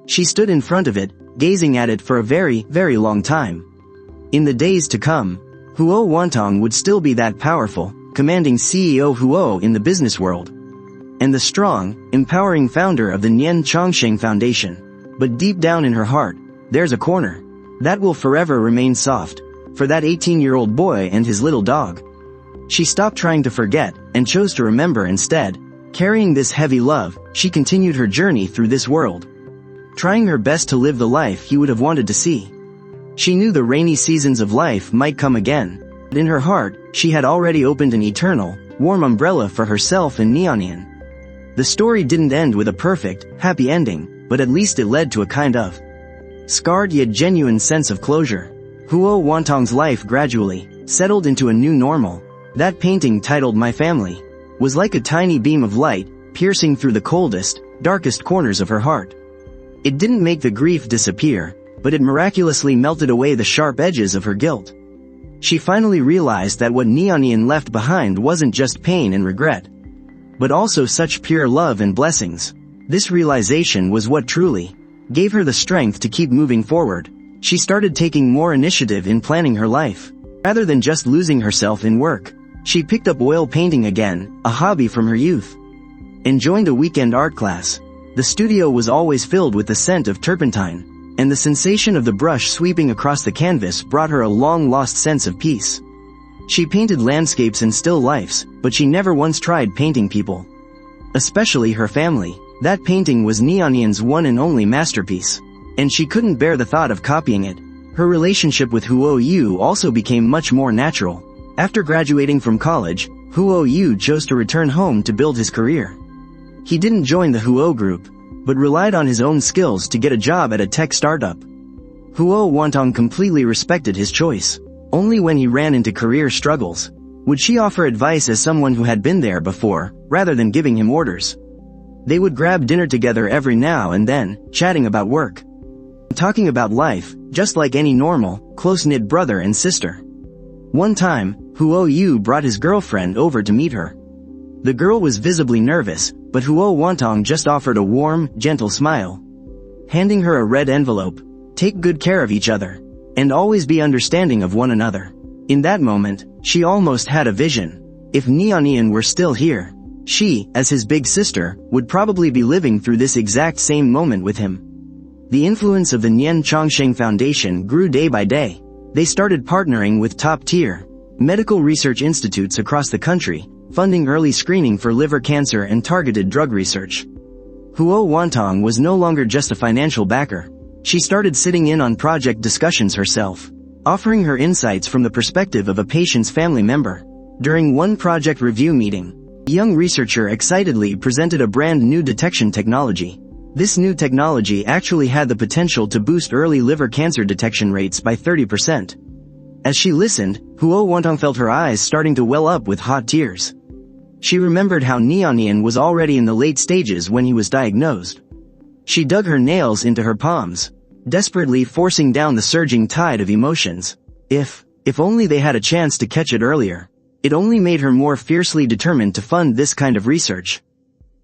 She stood in front of it, gazing at it for a very, very long time. In the days to come, Huo Wantong would still be that powerful, commanding CEO Huo in the business world, and the strong, empowering founder of the Nian Chongsheng Foundation. But deep down in her heart, there's a corner that will forever remain soft, for that 18-year-old boy and his little dog. She stopped trying to forget, and chose to remember instead. Carrying this heavy love, she continued her journey through this world, trying her best to live the life he would have wanted to see. She knew the rainy seasons of life might come again, but in her heart, she had already opened an eternal, warm umbrella for herself and Neonian. The story didn't end with a perfect, happy ending, but at least it led to a kind of scarred yet genuine sense of closure. Huo Wantong's life gradually settled into a new normal. That painting titled My Family was like a tiny beam of light, piercing through the coldest, darkest corners of her heart. It didn't make the grief disappear, but it miraculously melted away the sharp edges of her guilt. She finally realized that what Neonian left behind wasn't just pain and regret, but also such pure love and blessings. This realization was what truly gave her the strength to keep moving forward. She started taking more initiative in planning her life, rather than just losing herself in work. She picked up oil painting again, a hobby from her youth, and joined a weekend art class. The studio was always filled with the scent of turpentine, and the sensation of the brush sweeping across the canvas brought her a long-lost sense of peace. She painted landscapes and still lifes, but she never once tried painting people, especially her family. That painting was Neonian's one and only masterpiece, and she couldn't bear the thought of copying it. Her relationship with Huo Yu also became much more natural. After graduating from college, Huo Yu chose to return home to build his career. He didn't join the Huo group, but relied on his own skills to get a job at a tech startup. Huo Wantong completely respected his choice. Only when he ran into career struggles would she offer advice as someone who had been there before, rather than giving him orders. They would grab dinner together every now and then, chatting about work, talking about life, just like any normal, close-knit brother and sister. One time, Huo Yu brought his girlfriend over to meet her. The girl was visibly nervous, but Huo Wantong just offered a warm, gentle smile, handing her a red envelope. Take good care of each other, and always be understanding of one another. In that moment, she almost had a vision. If Neonian were still here, she, as his big sister, would probably be living through this exact same moment with him. The influence of the Nian Chongsheng Foundation grew day by day. They started partnering with top-tier medical research institutes across the country, funding early screening for liver cancer and targeted drug research. Huo Wantong was no longer just a financial backer. She started sitting in on project discussions herself, offering her insights from the perspective of a patient's family member. During one project review meeting, a young researcher excitedly presented a brand new detection technology. This new technology actually had the potential to boost early liver cancer detection rates by 30%. As she listened, Huo Wantong felt her eyes starting to well up with hot tears. She remembered how Neonian was already in the late stages when he was diagnosed. She dug her nails into her palms, desperately forcing down the surging tide of emotions. If only they had a chance to catch it earlier. It only made her more fiercely determined to fund this kind of research.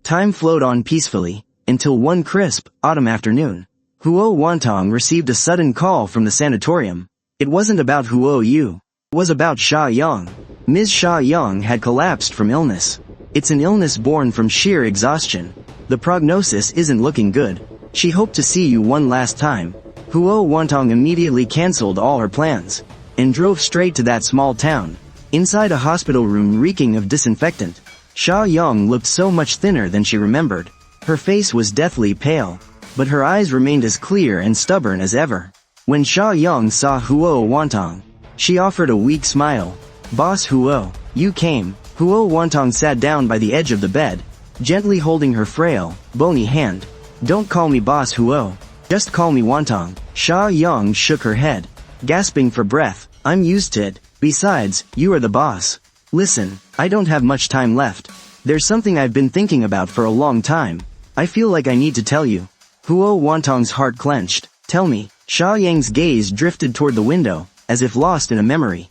Time flowed on peacefully, until one crisp, autumn afternoon, Huo Wantong received a sudden call from the sanatorium. It wasn't about Huo Yu. It was about Sha Yang. Ms. Sha Yang had collapsed from illness. It's an illness born from sheer exhaustion. The prognosis isn't looking good. She hoped to see you one last time. Huo Wantong immediately cancelled all her plans, and drove straight to that small town. Inside a hospital room reeking of disinfectant, Sha Yang looked so much thinner than she remembered. Her face was deathly pale, but her eyes remained as clear and stubborn as ever. When Sha Yang saw Huo Wantong, she offered a weak smile. Boss Huo, you came. Huo Wantong sat down by the edge of the bed, gently holding her frail, bony hand. Don't call me Boss Huo. Just call me Wantong. Sha Yang shook her head, gasping for breath. I'm used to it. Besides, you are the boss. Listen, I don't have much time left. There's something I've been thinking about for a long time. I feel like I need to tell you. Huo Wantong's heart clenched. Tell me. Sha Yang's gaze drifted toward the window, as if lost in a memory.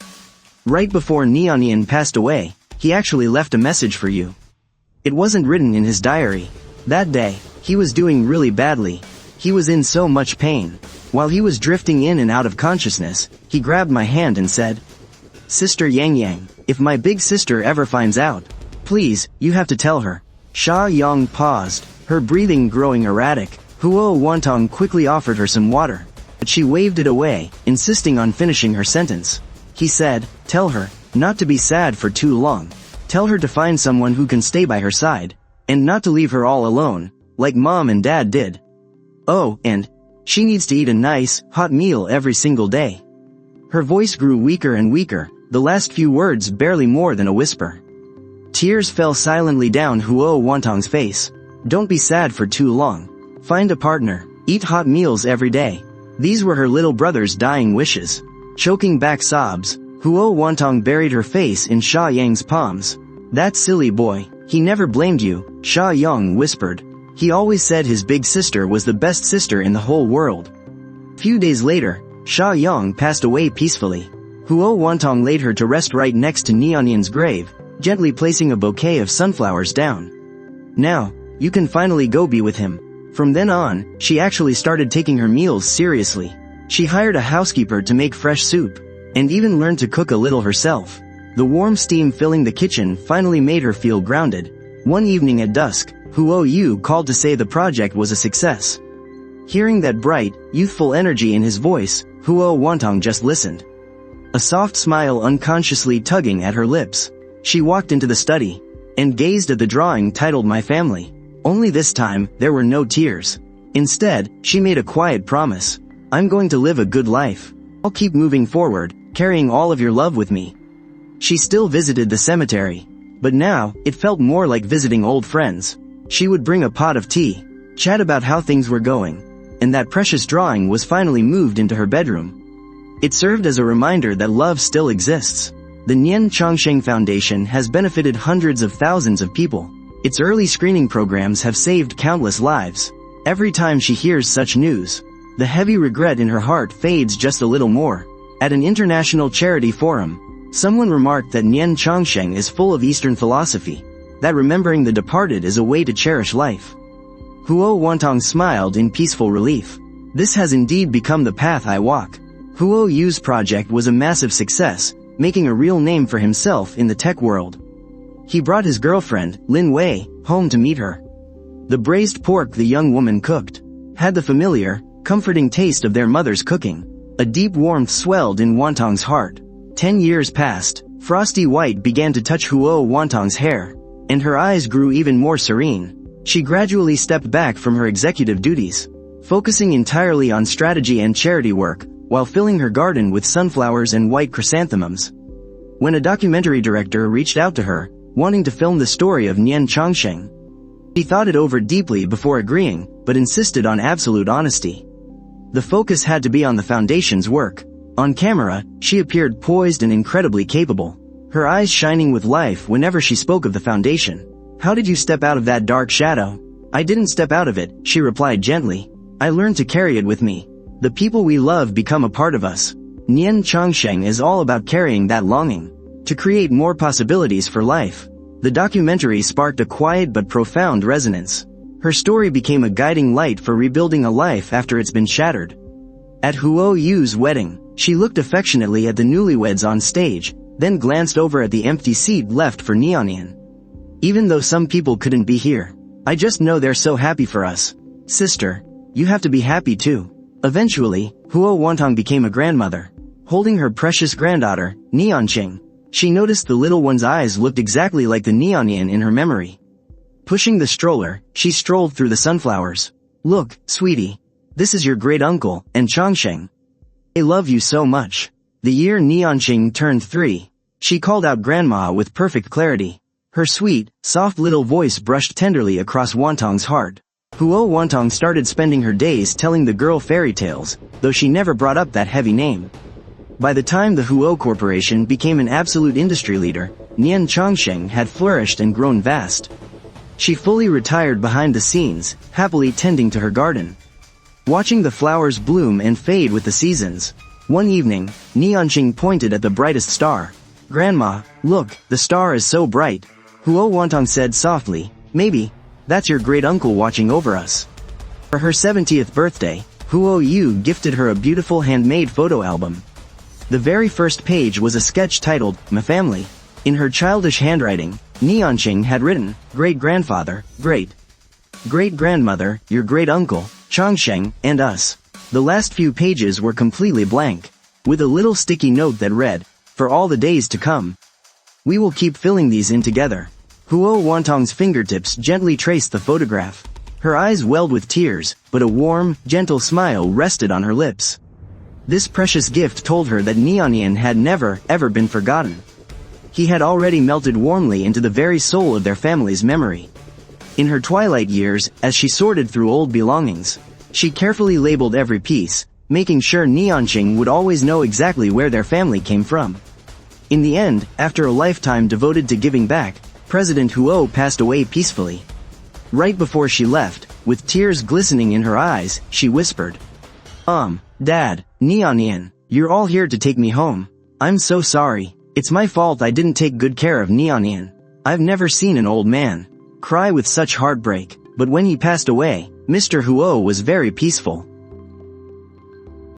Right before Nianian passed away, he actually left a message for you. It wasn't written in his diary. That day, he was doing really badly. He was in so much pain. While he was drifting in and out of consciousness, he grabbed my hand and said, Sister Yang Yang, if my big sister ever finds out, please, you have to tell her. Sha Yang paused, her breathing growing erratic. Huo Wantong quickly offered her some water, but she waved it away, insisting on finishing her sentence. He said, tell her, not to be sad for too long. Tell her to find someone who can stay by her side, and not to leave her all alone, like mom and dad did. Oh, and she needs to eat a nice, hot meal every single day. Her voice grew weaker and weaker, the last few words barely more than a whisper. Tears fell silently down Huo Wantong's face. Don't be sad for too long. Find a partner. Eat hot meals every day. These were her little brother's dying wishes. Choking back sobs, Huo Wantong buried her face in Sha Yang's palms. That silly boy, he never blamed you, Sha Yang whispered. He always said his big sister was the best sister in the whole world. Few days later, Sha Yang passed away peacefully. Huo Wantong laid her to rest right next to Nianian's grave, gently placing a bouquet of sunflowers down. Now, you can finally go be with him. From then on, she actually started taking her meals seriously. She hired a housekeeper to make fresh soup, and even learned to cook a little herself. The warm steam filling the kitchen finally made her feel grounded. One evening at dusk, Huo Yu called to say the project was a success. Hearing that bright, youthful energy in his voice, Huo Wantong just listened. A soft smile unconsciously tugging at her lips. She walked into the study, and gazed at the drawing titled My Family. Only this time, there were no tears. Instead, she made a quiet promise. I'm going to live a good life. I'll keep moving forward, carrying all of your love with me. She still visited the cemetery, but now, it felt more like visiting old friends. She would bring a pot of tea, chat about how things were going, and that precious drawing was finally moved into her bedroom. It served as a reminder that love still exists. The Nian Chongsheng Foundation has benefited hundreds of thousands of people. Its early screening programs have saved countless lives. Every time she hears such news, the heavy regret in her heart fades just a little more. At an international charity forum, someone remarked that Nian Chongsheng is full of Eastern philosophy, that remembering the departed is a way to cherish life. Huo Wantong smiled in peaceful relief. This has indeed become the path I walk. Huo Yu's project was a massive success, making a real name for himself in the tech world. He brought his girlfriend, Lin Wei, home to meet her. The braised pork the young woman cooked had the familiar, comforting taste of their mother's cooking. A deep warmth swelled in Wantong's heart. 10 years passed. Frosty White began to touch Huo Wantong's hair, and her eyes grew even more serene. She gradually stepped back from her executive duties, focusing entirely on strategy and charity work, while filling her garden with sunflowers and white chrysanthemums. When a documentary director reached out to her, wanting to film the story of Nian Chongsheng, she thought it over deeply before agreeing, but insisted on absolute honesty. The focus had to be on the foundation's work. On camera, she appeared poised and incredibly capable, her eyes shining with life whenever she spoke of the foundation. How did you step out of that dark shadow? I didn't step out of it, she replied gently. I learned to carry it with me. The people we love become a part of us. Nian Chongsheng is all about carrying that longing, to create more possibilities for life. The documentary sparked a quiet but profound resonance. Her story became a guiding light for rebuilding a life after it's been shattered. At Huo Yu's wedding, she looked affectionately at the newlyweds on stage, then glanced over at the empty seat left for Nianian. Even though some people couldn't be here, I just know they're so happy for us. Sister, you have to be happy too. Eventually, Huo Wantong became a grandmother. Holding her precious granddaughter, Nianqing, she noticed the little one's eyes looked exactly like the Nianian in her memory. Pushing the stroller, she strolled through the sunflowers. Look, sweetie. This is your great uncle, and Chongsheng. I love you so much. The year Nianqing turned 3, she called out grandma with perfect clarity. Her sweet, soft little voice brushed tenderly across Wantong's heart. Huo Wantong started spending her days telling the girl fairy tales, though she never brought up that heavy name. By the time the Huo Corporation became an absolute industry leader, Nian Chongsheng had flourished and grown vast. She fully retired behind the scenes, happily tending to her garden. Watching the flowers bloom and fade with the seasons. One evening, Nianqing pointed at the brightest star. "Grandma, look, the star is so bright." Huo Wantong said softly, "Maybe that's your great-uncle watching over us." For her 70th birthday, Huo Yu gifted her a beautiful handmade photo album. The very first page was a sketch titled, "My Family." In her childish handwriting, Nianqing had written, "Great-grandfather, great-grandmother, your great-uncle, Chongsheng, and us." The last few pages were completely blank, with a little sticky note that read, "For all the days to come. We will keep filling these in together." Huo Wantong's fingertips gently traced the photograph. Her eyes welled with tears, but a warm, gentle smile rested on her lips. This precious gift told her that Nianian had never, ever been forgotten. He had already melted warmly into the very soul of their family's memory. In her twilight years, as she sorted through old belongings, she carefully labeled every piece, making sure Nianqing would always know exactly where their family came from. In the end, after a lifetime devoted to giving back, President Huo passed away peacefully. Right before she left, with tears glistening in her eyes, she whispered, Dad, Nianian, you're all here to take me home. I'm so sorry. It's my fault I didn't take good care of Nianian. I've never seen an old man cry with such heartbreak, but when he passed away, Mr. Huo was very peaceful.